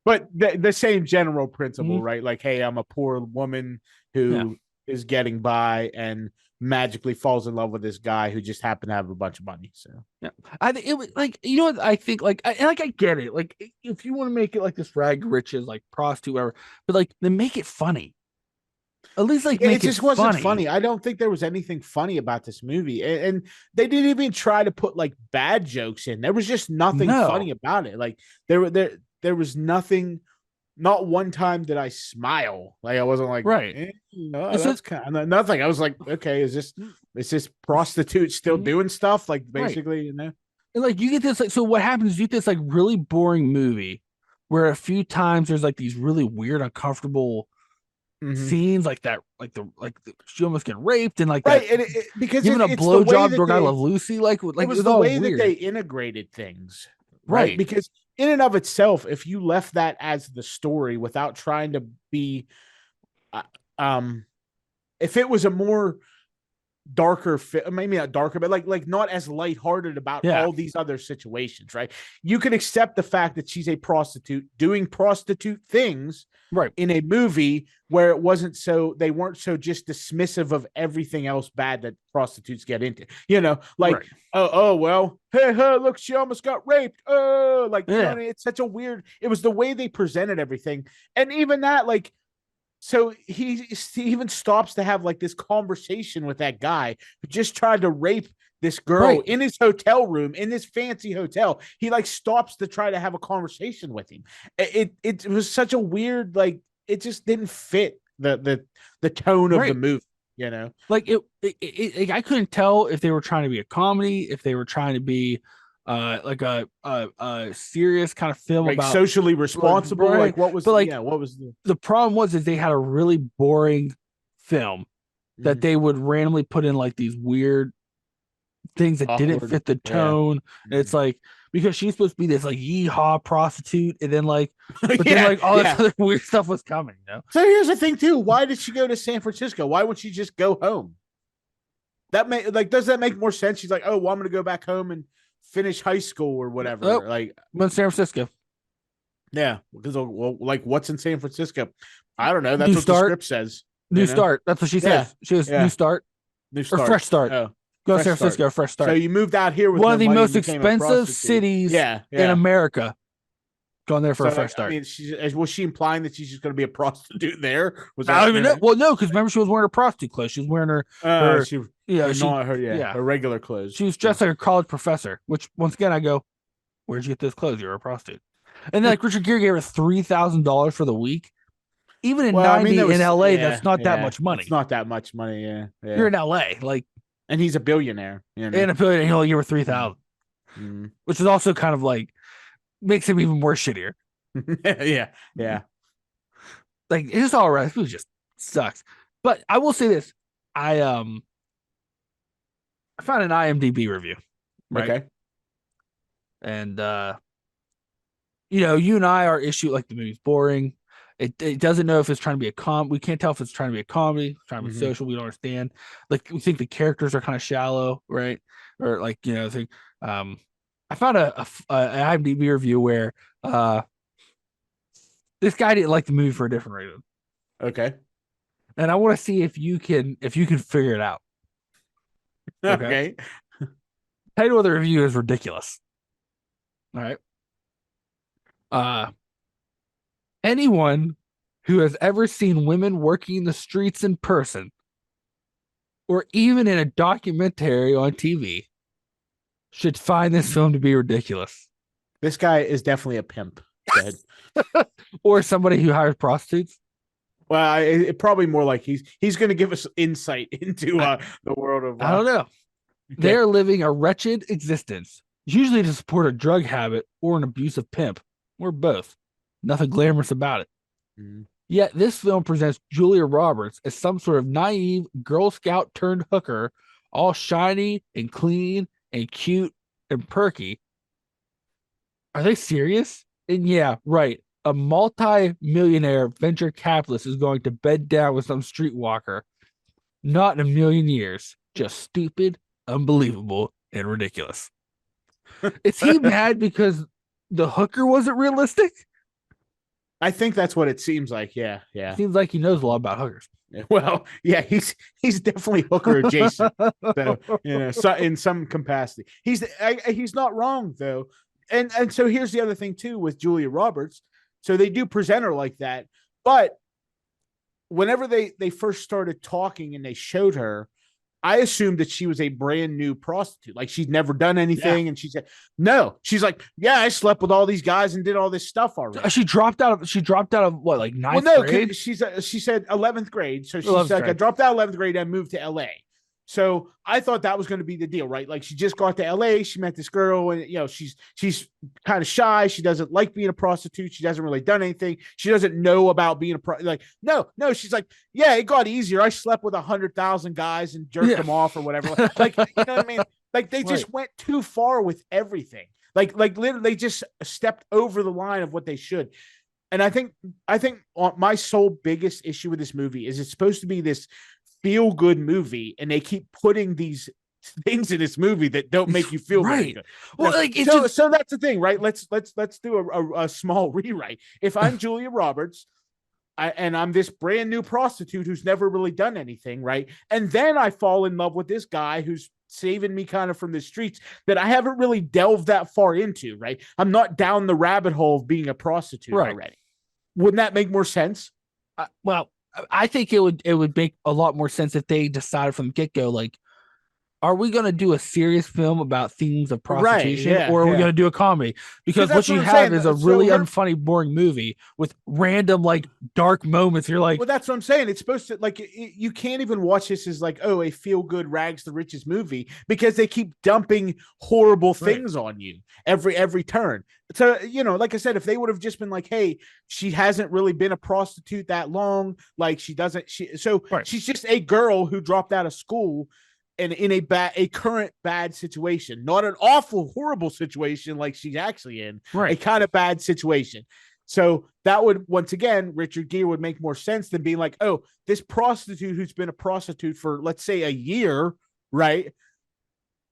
but the same general principle, right? Like, hey, I'm a poor woman
yeah.
who is getting by and magically falls in love with this guy who just happened to have a bunch of money. So
Yeah, I think it was like, you know what I think, like I get it, like if you want to make it like this rag riches like prostitute whatever, but like then make it funny, at least like
it
make it
just wasn't
funny.
funny. I don't think there was anything funny about this movie, and they didn't even try to put like bad jokes in. There was just nothing
No,
funny about it. Like there was nothing. Not one time did I smile. Like I wasn't like,
right.
no,
And so
that's kind of nothing. I was like, okay, is this prostitute still doing stuff? Like
right,
basically, you know?
and like you get this like, so what happens is you get this like really boring movie where a few times there's like these really weird uncomfortable
Mm-hmm.
scenes like that, she almost get raped and like that,
Right, and because
giving a
it's the way
blowjob to
that
a guy Love Lucy,
it
like it
was
was
the
all
way that they
weird,
integrated things, right?
right.
Because in and of itself, if you left that as the story without trying to be, uh, um, if it was a more darker maybe not darker but like not as lighthearted about
Yeah,
all these other situations, right? You can accept the fact that she's a prostitute doing prostitute things
right,
in a movie where it wasn't so they weren't so just dismissive of everything else bad that prostitutes get into, you know, like
right,
oh well, hey look, she almost got raped, oh, like, you know what
yeah,
I mean? It's such a weird, it was the way they presented everything. And even that, like, so he even stops to have like this conversation with that guy who just tried to rape this girl
right.
in his hotel room in this fancy hotel. He like stops to try to have a conversation with him. It was such a weird, like, it just didn't fit the tone of the
Right.
movie, you know.
Like I couldn't tell if they were trying to be a comedy, if they were trying to be like a serious kind of film
Like
about,
socially responsible,
right.
like what was,
But like
yeah, what was the
the problem was is they had a really boring film that
mm-hmm.
they would randomly put in like these weird things that didn't
Awkward,
fit the
yeah.
tone. And it's like because she's supposed to be this like yeehaw prostitute, and then like but then
Yeah,
like all this
yeah.
other weird stuff was coming, you know?
So here's the thing too, why did she go to San Francisco? Why would she just go home? That may like, does that make more sense? She's like, oh, well, I'm gonna go back home and finish high school or whatever.
Oh,
Like,
went to San Francisco.
yeah, because, well, like, what's in San Francisco? I don't know. That's
New
what the
start.
script says.
New
You know?
start. That's what she
Yeah,
says. She goes, new
yeah.
start
New
or
start.
fresh start.
Oh,
Go to
fresh
San
start.
Francisco, fresh
So
start.
you moved out here with
One
no
of the
money and
most
became a
expensive
prostitute.
cities
Yeah,
in
yeah.
America. Going there for
So
a fresh
I
start.
mean, was she implying that she's just going to be a prostitute there? Was
I don't
that,
even
you
know.
know?
Well, no, because remember she was wearing her prostitute clothes. She was wearing her,
She
you know,
her not her, yeah,
yeah,
her regular clothes.
she was
Yeah.
dressed like a college professor. Which once again, I go, where'd you get those clothes? You're a prostitute. And then like Richard Gere gave her $3,000 for the week. Even in
Well, I mean, there
'90 in
was,
LA, that's
yeah,
not that
yeah.
much
It's
money.
not that much money. Yeah,
You're
yeah.
in LA, like
And he's a billionaire, you know.
in a billion, you only give her
Mm.
3,000,
Mm.
which is also kind of like makes him even more shittier.
Yeah, yeah.
Like it's just all right. It just sucks. But I will say this: I found an IMDb review, right?
Okay.
And you know, you and I are issue like the movie's boring. It doesn't know if it's trying to be a we can't tell if it's trying to be a comedy, trying to be
Mm-hmm.
social. We don't understand. Like we think the characters are kind of shallow, right? Or like, you know, I think I found an IMDb review where this guy didn't like the movie for a different reason.
Okay.
And I want to see if you can figure it out. Okay.
Okay.
Title of the review is ridiculous. All right. Uh anyone who has ever seen women working the streets in person or even in a documentary on TV should find this film to be ridiculous.
This guy is definitely a pimp. Go ahead.
Or somebody who hires prostitutes.
Well, it probably more like he's going to give us insight into the world of.
I don't know.
Okay.
They are living a wretched existence, usually to support a drug habit or an abusive pimp, or both. Nothing glamorous about it.
Mm-hmm.
Yet this film presents Julia Roberts as some sort of naive Girl Scout turned hooker, all shiny and clean and cute and perky. Are they serious? And yeah, right. a multi-millionaire venture capitalist is going to bed down with some streetwalker. Not in a million years. Just stupid, unbelievable, and ridiculous. Is he mad because the hooker wasn't realistic?
I think that's what it seems like. Yeah,
It
yeah.
seems like he knows a lot about hookers.
Well, yeah, he's definitely hooker adjacent. So so in some capacity, he's not wrong though. And so here's the other thing too with Julia Roberts. So they do present her like that, but whenever they first started talking and they showed her, I assumed that she was a brand new prostitute. Like she'd never done anything. Yeah. And she said, no, she's like, yeah, I slept with all these guys and did all this stuff already.
She dropped out of what, like ninth grade?
She said 11th grade. So she's like, grade. I dropped out 11th grade and moved to LA. So I thought that was going to be the deal, right? Like she just got to LA, she met this girl, and she's kind of shy. She doesn't like being a prostitute. She doesn't really done anything. She doesn't know about being no. She's like, yeah, it got easier. I slept with 100,000 guys and jerked them off or whatever. Like, you know what I mean? Like they just went too far with everything. Like literally, they just stepped over the line of what they should. And I think my sole biggest issue with this movie is it's supposed to be this feel good movie, and they keep putting these things in this movie that don't make you feel very good. Well, so that's the thing, right? Let's do a small rewrite. If I'm Julia Roberts, and I'm this brand new prostitute who's never really done anything, right? And then I fall in love with this guy who's saving me kind of from the streets that I haven't really delved that far into, right? I'm not down the rabbit hole of being a prostitute already. Wouldn't that make more sense?
Well, I think it would make a lot more sense if they decided from the get-go, like, are we going to do a serious film about themes of prostitution, or are we going to do a comedy? Because what you have is a really unfunny, boring movie with random, like, dark moments. You're like,
well, that's what I'm saying. It's supposed to, like, you can't even watch this as like, oh, a feel-good rags to riches movie, because they keep dumping horrible things on you every turn. So, like I said, if they would have just been like, hey, she hasn't really been a prostitute that long, like she's just a girl who dropped out of school and in a current bad situation, not an awful, horrible situation like she's actually in, a kind of bad situation. So that would, once again, Richard Gere would make more sense than being like, oh, this prostitute who's been a prostitute for, let's say, a year, right?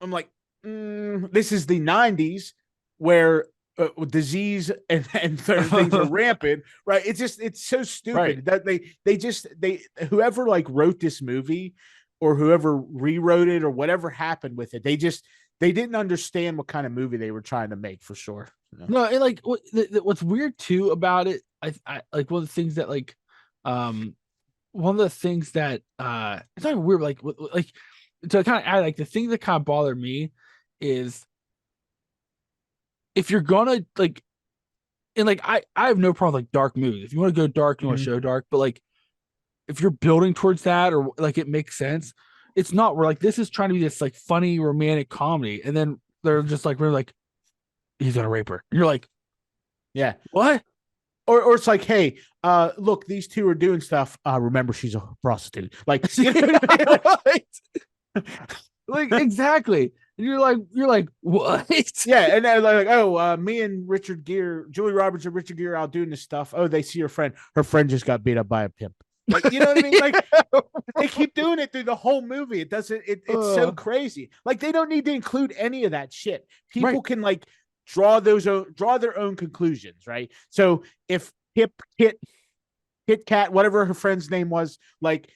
I'm like, this is the 90s where disease and certain things are rampant, right? It's so stupid that they whoever like wrote this movie or whoever rewrote it or whatever happened with it, they didn't understand what kind of movie they were trying to make, for sure.
No, and like what's weird too about it, I like one of the things that like, one of the things that it's not weird, like to kind of add, like the thing that kind of bothered me is if you're gonna like, and like I have no problem with like dark movies. If you want to go dark, you want to show dark, but like if you're building towards that, or like it makes sense, it's not where like this is trying to be this like funny romantic comedy, and then they're just like really like he's gonna rape her. And you're like,
yeah,
what?
Or it's like, hey, look, these two are doing stuff. Remember, she's a prostitute. Like,
like exactly. And you're like, what?
Yeah, and they're like, oh, me and Richard Gere, Julie Roberts and Richard Gere out doing this stuff. Oh, they see her friend. Her friend just got beat up by a pimp. Like, you know what I mean? Like, they keep doing it through the whole movie. It doesn't. It's so crazy. Like, they don't need to include any of that shit. People can like draw their own conclusions, right? So if Kit Kat, whatever her friend's name was, like,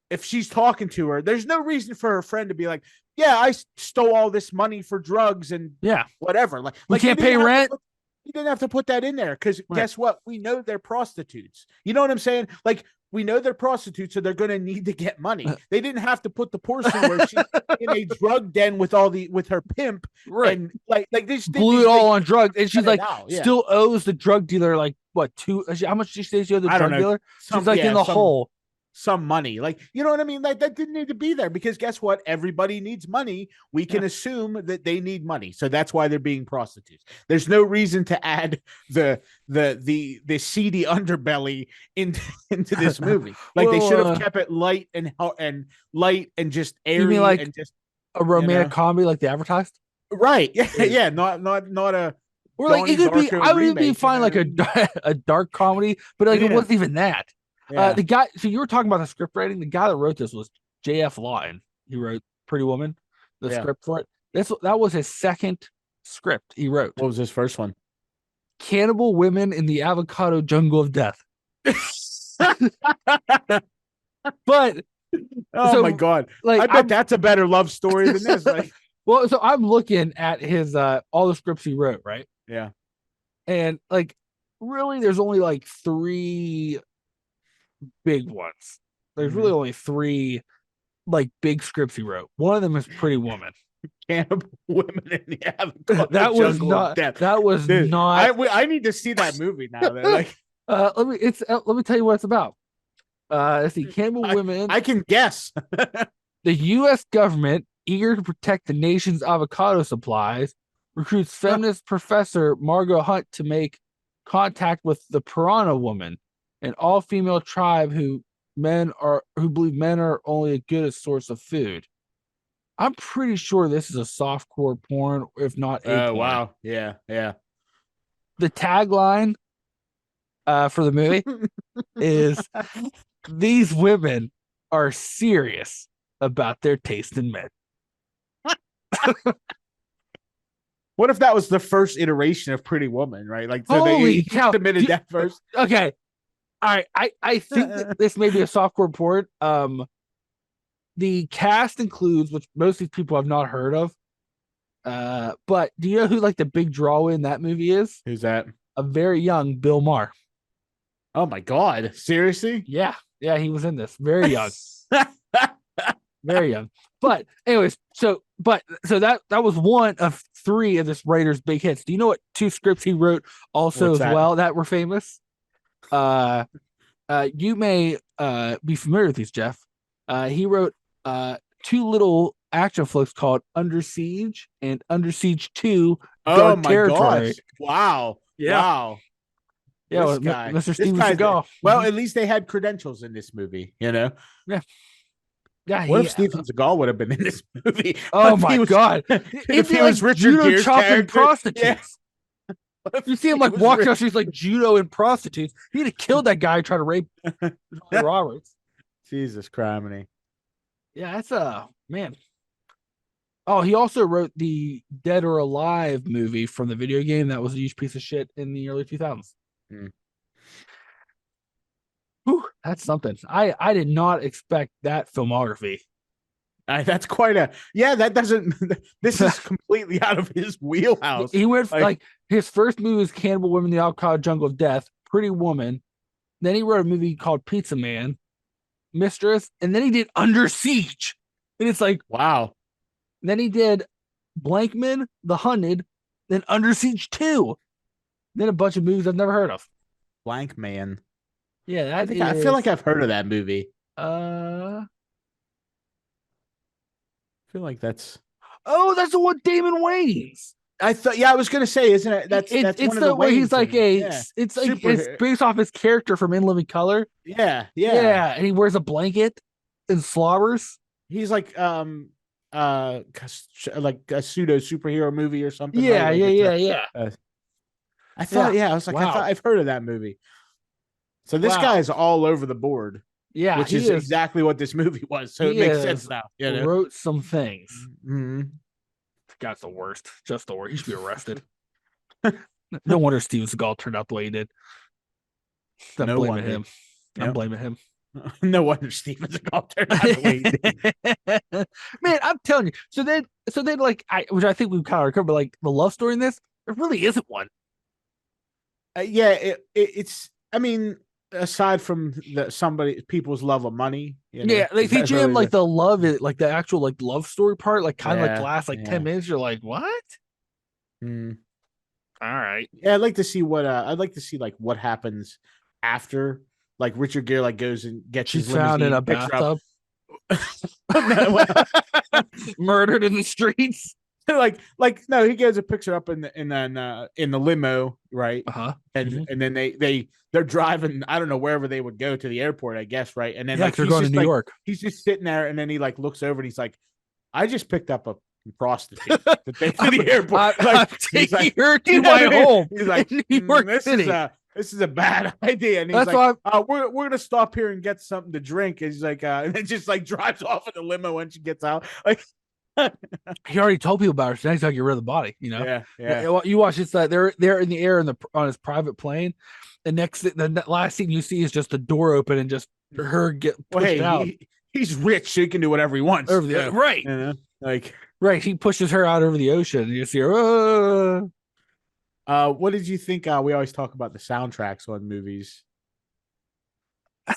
if she's talking to her, there's no reason for her friend to be like, yeah, I stole all this money for drugs and whatever. Like
we can't pay rent.
You didn't have to put that in there because guess what? We know they're prostitutes. You know what I'm saying? Like, we know they're prostitutes, so they're going to need to get money. They didn't have to put the portion where she's in a drug den with her pimp, and like they just
blew it all on drugs, and she's like still owes the drug dealer like what how much did she say she owed the drug dealer? She's like in the hole.
Some money, like, you know what I mean? Like, that didn't need to be there because guess what? Everybody needs money. We can assume that they need money, so that's why they're being prostitutes. There's no reason to add the seedy underbelly into this movie. Like, they should have kept it light and just airy.
You mean like
and just
a romantic comedy like they advertised?
Right? Yeah, yeah. Not
Or like it
Donnie
could be,
Darko
I would even be
remake. You
fine
know
like
what I mean?
a dark comedy, but like it
Yeah,
wasn't even that.
yeah.
The guy, so you were talking about the script writing. The guy that wrote this was J.F. Lawton. He wrote Pretty Woman, the
Yeah.
script for it. That was his second script he wrote.
What was his first one?
Cannibal Women in the Avocado Jungle of Death. But
Oh my
so
god!
like
I bet that's a better love story than this. Like,
well, so I'm looking at his all the scripts he wrote, right?
yeah.
And like really there's only like three big ones. There's really
Mhm.
only three like big scripts he wrote. One of them is Pretty Woman.
Cannibal Women in the Avocado
That was
Jungle of
not.
Death.
That was
Dude,
not.
I need to see that movie now. They're like,
Let me tell you what it's about. Let's see. Cannibal Women.
I can guess.
The U.S. government, eager to protect the nation's avocado supplies, recruits feminist professor Margot Hunt to make contact with the Piranha Woman, an all-female tribe who believe men are only as good a source of food. I'm pretty sure this is a softcore porn, if not a
Oh
porn.
wow, yeah, yeah.
The tagline for the movie is these women are serious about their taste in men.
What if that was the first iteration of Pretty Woman, right? Like, so
Holy
he
cow.
submitted that first.
Okay. All right. I think that this may be a softcore porn. The cast includes, which most of these people have not heard of. But do you know who like the big draw in that movie is?
Who's that?
A very young Bill Maher.
Oh my god, seriously?
Yeah. Yeah, he was in this. Very young. Very young. But anyways, so that was one of three of this writer's big hits. Do you know what two scripts he wrote also
What's
as
that?
well that were famous? You may be familiar with these, Jeff. He wrote two little action flicks called Under Siege and Under Siege 2
Oh
Dark
my
Territory.
gosh! Wow,
Yeah.
wow.
Yeah,
This guy,
Mr.
this
Steven
guy.
Seagal.
Well, at least they had credentials in this movie. You know.
Yeah. Yeah,
What if Steven Seagal would have been in this movie?
Oh
If
my
he was,
god.
if he
like
was Richard
judo
Gere's
chopping
character,
prostitutes.
Yeah.
You see him like walking out streets like judo and prostitutes. He'd have killed that guy trying to rape Julia Roberts.
Jesus criminy.
Yeah, that's man. Oh, he also wrote the Dead or Alive movie from the video game that was a huge piece of shit in the early 2000s.
Hmm.
Whew, that's something. I did not expect that filmography.
That's quite a That doesn't. This is completely out of his wheelhouse.
He went like his first movie was Cannibal Women in the Avocado Jungle of Death, Pretty Woman. Then he wrote a movie called Pizza Man, Mistress, and then he did Under Siege. And it's like,
wow.
then he did Blankman, The Hunted, then Under Siege 2. Then a bunch of movies I've never heard of.
Blank Man.
Yeah,
I feel like I've heard of that movie.
I
feel like that's.
Oh, that's the one Damon Wayans.
I thought. Yeah, I was gonna say, isn't it? That's
it's
one of the
where he's like
Wayans
it's like it's based off his character from In Living Color.
Yeah,
and he wears a blanket and slobbers.
He's like like a pseudo superhero movie or something.
Yeah,
right?
yeah.
I thought, I was like,
wow.
I thought I've heard of that movie. So this guy is all over the board.
Yeah,
which is exactly what this movie was. So it makes sense now. You know?
Wrote some things.
Mm-hmm.
The guy's the worst. Just the worst. He should be arrested. No wonder Steven Seagal turned out the way he did. I'm blaming him. Yep. I'm blaming him.
No wonder Steven Seagal turned out the way he
did. Man, I'm telling you. So then like which I think we've kind of recovered, like the love story in this, there really isn't one.
It's. I mean, aside from people's love of money,
they teach him like the love, like the actual like love story part, like kind of like the last 10 minutes. You're like, what?
Mm.
All right.
Yeah, I'd like to see what I'd like to see like what happens after, like Richard Gere like goes and gets
She's
his
found in a bathtub, murdered in the streets.
like no, he goes and picks her up in the limo, right? And then they're driving, I don't know, wherever they would go, to the airport, I guess, right? And then
they're going to New York.
He's just sitting there, and then he like looks over and he's like, I just picked up prostitute to take to the airport.
I'm taking her to my home.
He's like,
in New York City.
This is a bad idea. And he's
That's
like,
why
we're gonna stop here and get something to drink. And he's like, and then just like drives off in the limo when she gets out. Like,
he already told people about her. So next time, get rid of the body. You know.
Yeah.
You watch this. They're in the air on his private plane. The last scene you see is just the door open and just her get pushed out.
He's rich, so he can do whatever he wants.
Right.
You know? Like,
right. He pushes her out over the ocean, and you see her.
What did you think? We always talk about the soundtracks on movies.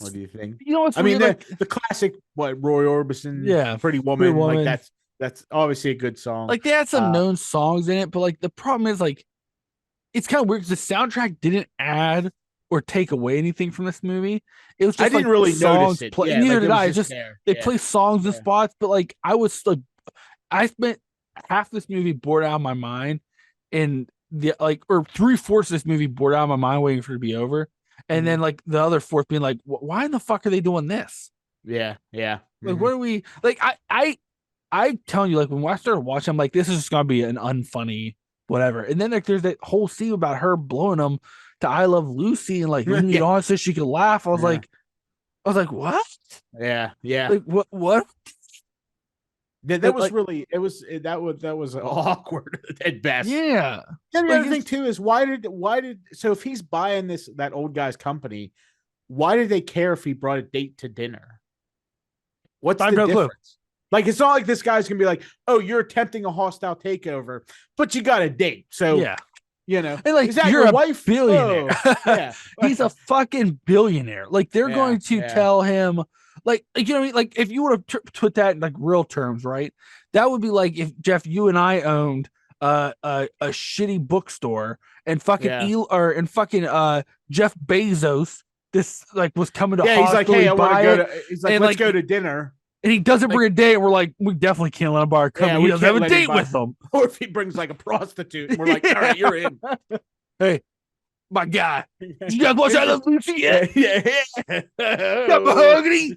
What do you think?
You know what's
I mean,
like,
the classic, Roy Orbison, Pretty Woman, like that's obviously a good song.
Like they had some known songs in it, but like the problem is like it's kind of weird because the soundtrack didn't add or take away anything from this movie. It was just
I didn't really notice it.
Neither did I. It's just they play songs in spots, but like I spent half this movie bored out of my mind, and or 3/4 of this movie bored out of my mind waiting for it to be over, and then like the other fourth being like, why in the fuck are they doing this?
Yeah.
Like what are we like? I'm telling you, like when I started watching, I'm like, this is just gonna be an unfunny whatever. And then like there's that whole scene about her blowing him to "I Love Lucy" and like leaving it on so she could laugh. I was like, what?
Yeah.
Like what?
That was really that was awkward at best.
Yeah.
And the other thing too is why did so if he's buying that old guy's company, why did they care if he brought a date to dinner? What's the difference? Like, it's not like this guy's gonna be like, oh, you're attempting a hostile takeover, but you got a date. So
yeah,
you know,
and like,
is that
you're
your
a
wife?
Billionaire.
Oh, yeah.
He's a fucking billionaire. Like they're going to tell him, like you know what I mean? Like if you would have put that in like real terms, right? That would be like if Jeff, you and I owned a shitty bookstore and fucking Jeff Bezos this like was coming to
he's like, hey, I want to go to he's like, let's go to dinner.
And he doesn't bring a date, and we're like, we definitely can't let him buy our company. He doesn't have a date with him.
Or if he brings like a prostitute, and we're like, all right, you're in.
Hey, my guy, you guys watch I Love Lucy yet?
Yeah.
Got mahogany.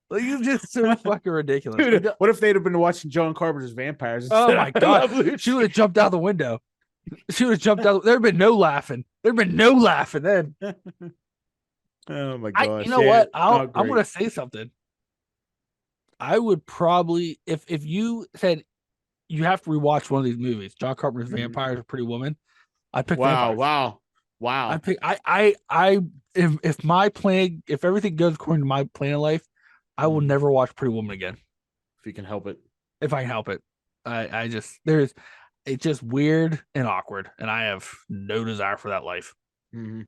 Like, you're just so fucking ridiculous.
Dude, what if they'd have been watching John Carpenter's Vampires?
Oh my god, she would have jumped out the window. She would have jumped out. There'd been no laughing. Then.
Oh my gosh!
You know what? I'm gonna say something. I would probably, if you said you have to rewatch one of these movies, John Carpenter's Vampires or Pretty Woman, I pick Vampires.
Wow.
I pick. If my plan, if everything goes according to my plan of life, I will never watch Pretty Woman again.
If you can help it.
If I can help it, it's just weird and awkward, and I have no desire for that life.
Mm-hmm.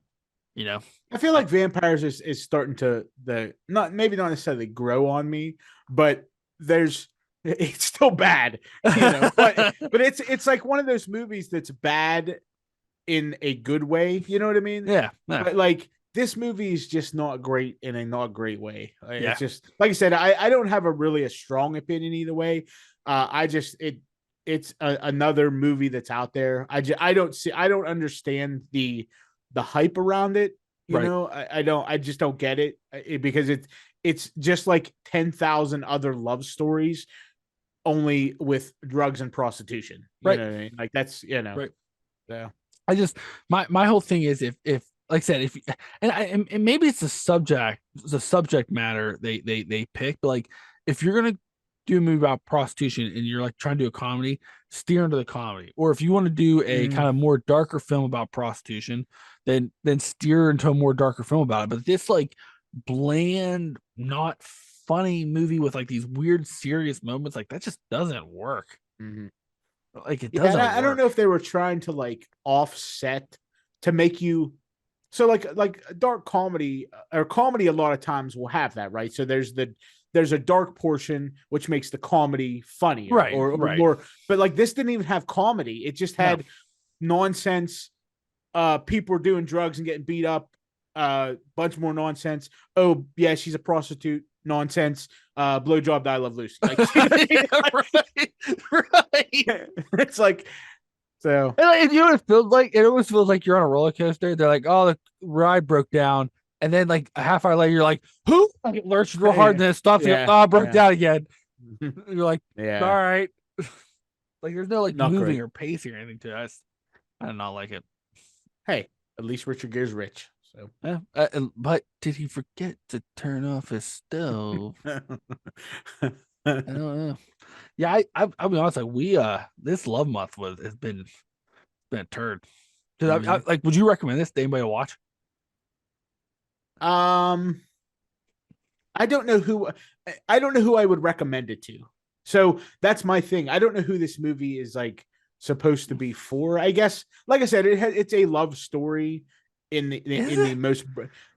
You know,
I feel like Vampires is starting to not necessarily grow on me, but it's still bad, you know. but it's like one of those movies that's bad in a good way. You know what I mean?
Yeah.
But like this movie is just not great in a not great way. It's just like I said, I don't have a strong opinion either way. It's another movie that's out there. I don't understand the hype around it, you know. I just don't get it, because it's just like 10,000 other love stories, only with drugs and prostitution. You know what I mean? Like that's, you know,
right.
Yeah.
I just my whole thing is if like I said, and maybe it's the subject matter they pick, but like if you're gonna do a movie about prostitution and you're like trying to do a comedy, steer into the comedy. Or if you want to do a kind of more darker film about prostitution, then steer into a more darker film about it. But this like bland, not funny movie with like these weird serious moments, like that just doesn't work.
Mm-hmm.
Like it doesn't.
I don't know if they were trying to like offset to make you so like dark comedy or comedy a lot of times will have that, right? So there's a dark portion which makes the comedy funny, or more. But like this didn't even have comedy; it just had nonsense. People were doing drugs and getting beat up. Bunch more nonsense. Oh yeah, she's a prostitute. Nonsense. Blowjob to I Love Lucy. Like, right. It's like so.
And you know what it feels like? It almost feels like you're on a roller coaster. They're like, oh, the ride broke down. And then like a half hour later, you're like, who? Like it lurched real hard and then it stops. Broke down again. You're like, all
Yeah,
right. Like there's no like
not
moving
great.
or pacing or anything to us. I do not like it.
Hey, at least Richard Gere's rich. So
Yeah, but did he forget to turn off his stove? I don't know. Yeah, I'll be honest. Like this love month has been a turd. Because
Mhm.
like, would you recommend this to anybody to watch?
Um, I don't know who I would recommend it to. So that's my thing. I don't know who this movie is like supposed to be for. I guess, like I said, it's a love story in the
Is
in the
it?
most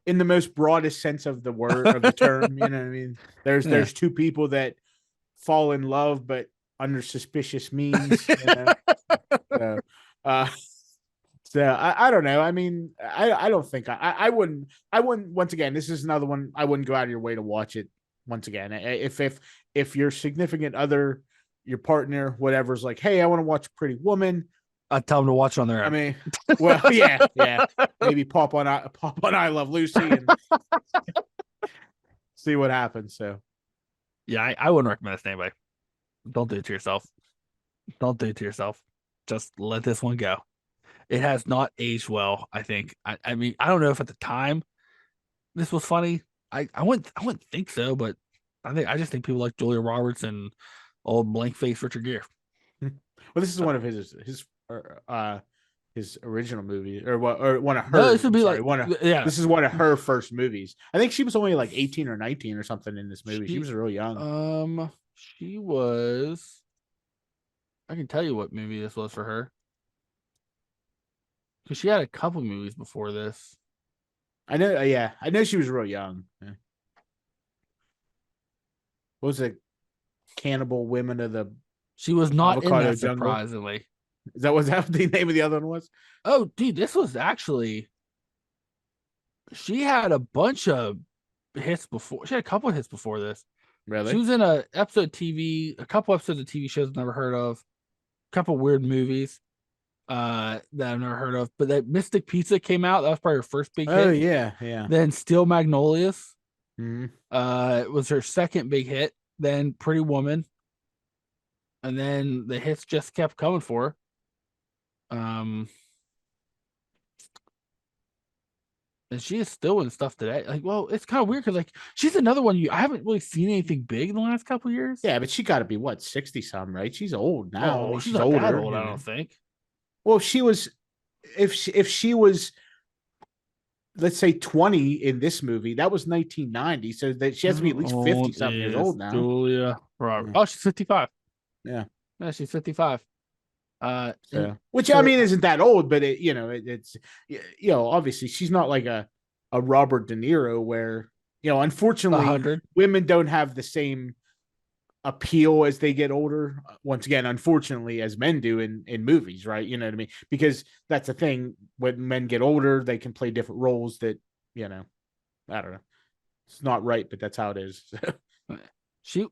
in the most broadest sense of the word of the term. You know what I mean?
Yeah.
There's two people that fall in love, but under suspicious means. You know, so uh, so I don't know. I mean, I don't think I wouldn't once again, this is another one I wouldn't go out of your way to watch it once again. If your significant other, your partner, whatever's like, hey, I want to watch Pretty Woman.
I tell them to watch it on their
I
own.
mean, well, yeah, yeah. Maybe pop on I Love Lucy and see what happens. So
Yeah, I wouldn't recommend this to anybody. Don't do it to yourself. Don't do it to yourself. Just let this one go. It has not aged well, I think. I mean, I don't know if at the time this was funny. I wouldn't think so, but I just think people like Julia Roberts and old blank face Richard Gere.
well, this is one of his original movies or what or one of
No, this
her
would
I'm
be
sorry
like
one of
yeah.
this is one of her first movies. I think she was only like 18 or 19 or something in this movie. She
She
was real young.
she was I can tell you what movie this was for her. Because she had a couple movies before this.
I know, yeah, I know she was real young. Yeah. What was it? Cannibal Women of the
She was not in
Avocado
that
Jungle.
surprisingly.
Was that what the name of the other one was?
Oh, dude, this was actually she had a bunch of hits before. She had a couple of hits before this. She
Really?
was in a episode of TV, a couple episodes of TV shows I've never heard of, a couple weird movies that I've never heard of. But that Mystic Pizza came out. That was probably her first big
Oh
hit.
yeah, yeah.
Then Steel Magnolias
Mhm.
was her second big hit. Then Pretty Woman. And then the hits just kept coming for her. And she is still in stuff today. Like, well, it's kind of weird because like she's another one I haven't really seen anything big in the last couple years.
Yeah, but she got to be what 60 some, right? She's old now. I
Oh,
mean,
she's
she's
not that
older.
old,
You
I
know.
don't think.
Well, if she was let's say 20 in this movie, that was 1990. So that she has to be
How
at least 50
old
something years
is
old now.
Julia Roberts?
Yeah.
Oh, she's 55.
Yeah.
Yeah, she's 55. And
So, which I
so
mean isn't that old, but it's obviously she's not like a Robert De Niro where
a
unfortunately
hundred.
women don't have the same appeal as they get older. Once again, unfortunately, as men do in movies, right? You know what I mean? Because that's the thing. When men get older, they can play different roles that you know. I don't know. It's not right, but that's how it is.
She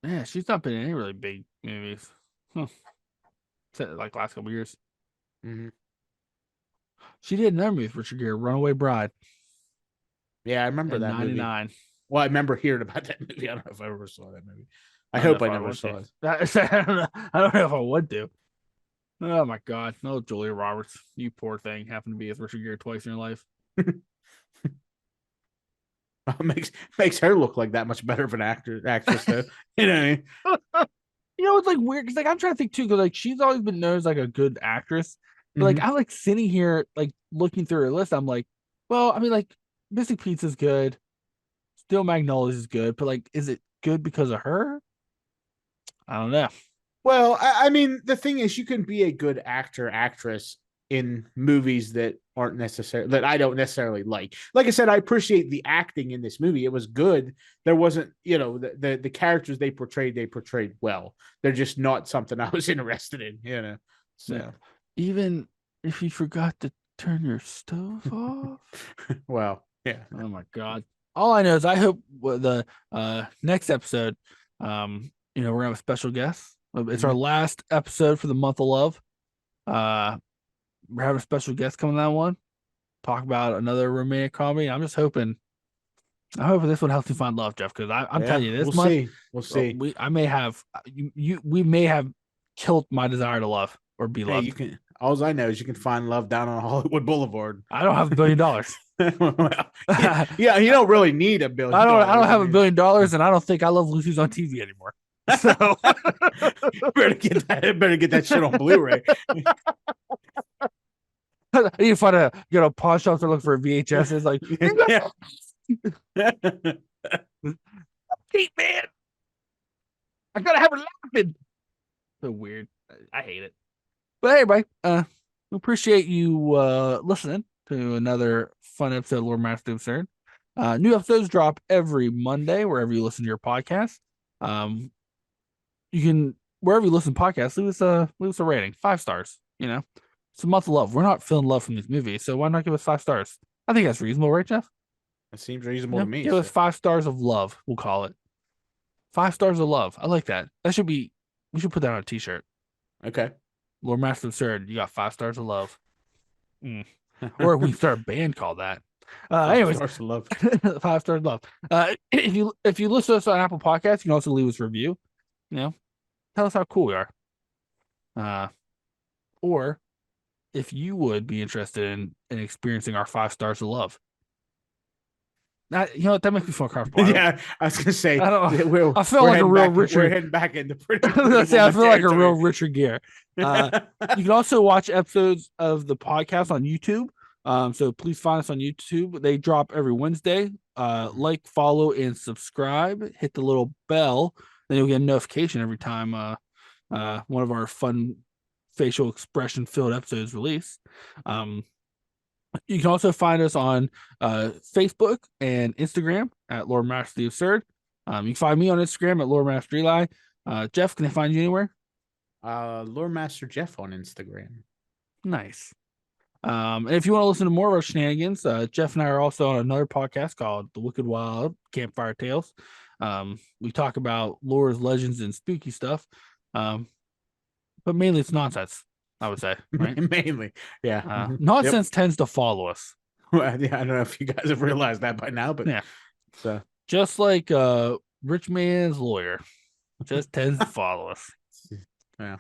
yeah, she's not been in any really big movies. Huh. Like last couple years.
Mm-hmm.
She did another movie with Richard Gere, Runaway Bride
Yeah, I remember
in
that movie.
'99.
Well, I remember hearing about that movie. I don't know if I ever saw that movie. I
I don't know
hope
if
I
I
never
want to.
saw it.
I don't know if I would do. Oh my god, no, Julia Roberts, you poor thing, happened to be with Richard Gere twice in your life.
makes her look like that much better of an actress though. You know what I mean?
It's like weird because like I'm trying to think too because like she's always been known as like a good actress, but like
Mm-hmm.
I'm like sitting here like looking through her list. I'm like, well, I mean like Mystic Pizza's good, Steel Magnolias is good, but like is it good because of her? I don't know.
Well, I mean, the thing is, you can be a good actress in movies that aren't necessarily that I don't necessarily like. Like I said, I appreciate the acting in this movie. It was good. There wasn't, the characters they portrayed well. They're just not something I was interested in, you know.
Yeah.
So,
Even if you forgot to turn your stove off.
well, yeah.
Oh my god. All I know is I hope the next episode, we're gonna have a special guest. It's our
Mhm.
last episode for the month of love. Uh we're having a special guest coming on that one. Talk about another romantic comedy. I'm just hoping I hope this one helps you find love, Jeff. Because I'm telling you, this
we'll
month,
see. We'll see.
we may have killed my desire to love or be
Hey,
loved.
you can. All I know is you can find love down on Hollywood Boulevard.
I don't have $1 billion.
Well, yeah, you don't really need $1 billion.
I don't have $1 billion, and I don't think I Love Lucy's on TV anymore. So
better get that shit on Blu-ray.
you find a pawn shop to look for VHS. It's like, Pete, man, I gotta have her laughing. So weird. I hate it. But hey, everybody, we appreciate you listening to another fun episode of Loremasters Absurd. New episodes drop every Monday wherever you listen to your podcast. You can wherever you listen to podcasts, leave us a rating, 5 stars. You know, it's a month of love. We're not feeling love from these movies, so why not give us 5 stars? I think that's reasonable, right, Jeff?
It seems reasonable to me.
Give us 5 stars of love. We'll call it 5 stars of love. I like that. We should put that on a T-shirt.
Okay.
Loremasters Absurd, you got 5 stars of love. Or we start a band called that. Anyways,
5 stars of love.
5 stars of love. If you listen to us on Apple Podcasts, you can also leave us a review. You know, tell us how cool we are. Or if you would be interested in experiencing our 5 stars of love. You know what? That makes me feel comfortable.
Yeah, I was gonna say.
I feel like a real Richard.
We're heading back into pretty.
I feel like a real Richard Gere. You can also watch episodes of the podcast on YouTube. So please find us on YouTube. They drop every Wednesday. Like, follow, and subscribe. Hit the little bell. Then you'll get a notification every time one of our fun facial expression filled episodes release. You can also find us on Facebook and Instagram at Loremasters the Absurd. You can find me on Instagram at Loremaster Eli. Jeff, can I find you anywhere?
Loremaster Jeff on Instagram.
Nice. And if you want to listen to more of our shenanigans, Jeff and I are also on another podcast called The Wicked Wild Campfire Tales. We talk about lores, legends, and spooky stuff. But mainly it's nonsense, I would say, right?
Mainly, yeah.
Nonsense tends to follow us.
Well, yeah, I don't know if you guys have realized that by now, but
yeah.
So
just like rich man's lawyer, just tends to follow us.
Yeah.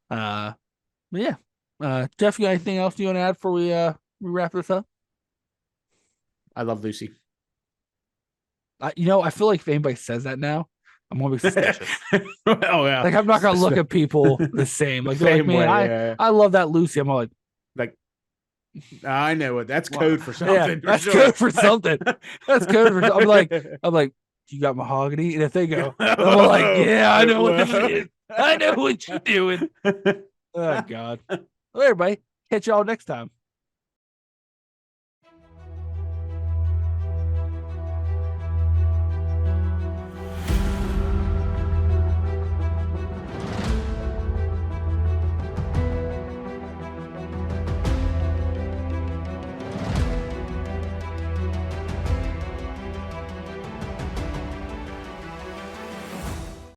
But yeah. Jeff, you got anything else you want to add before we wrap this up?
I love Lucy.
I feel like if anybody says that now, I'm gonna be suspicious.
Oh yeah,
like I'm not gonna look at people the same. Like,
same
man,
way,
I love that Lucy. I'm like,
I know it. That's code for something.
Yeah, that's code for something. That's code for something. I'm like, you got mahogany, and if they go, I'm like, yeah, I know what that is. I know what you're doing. Oh God. Well, everybody, catch y'all next time.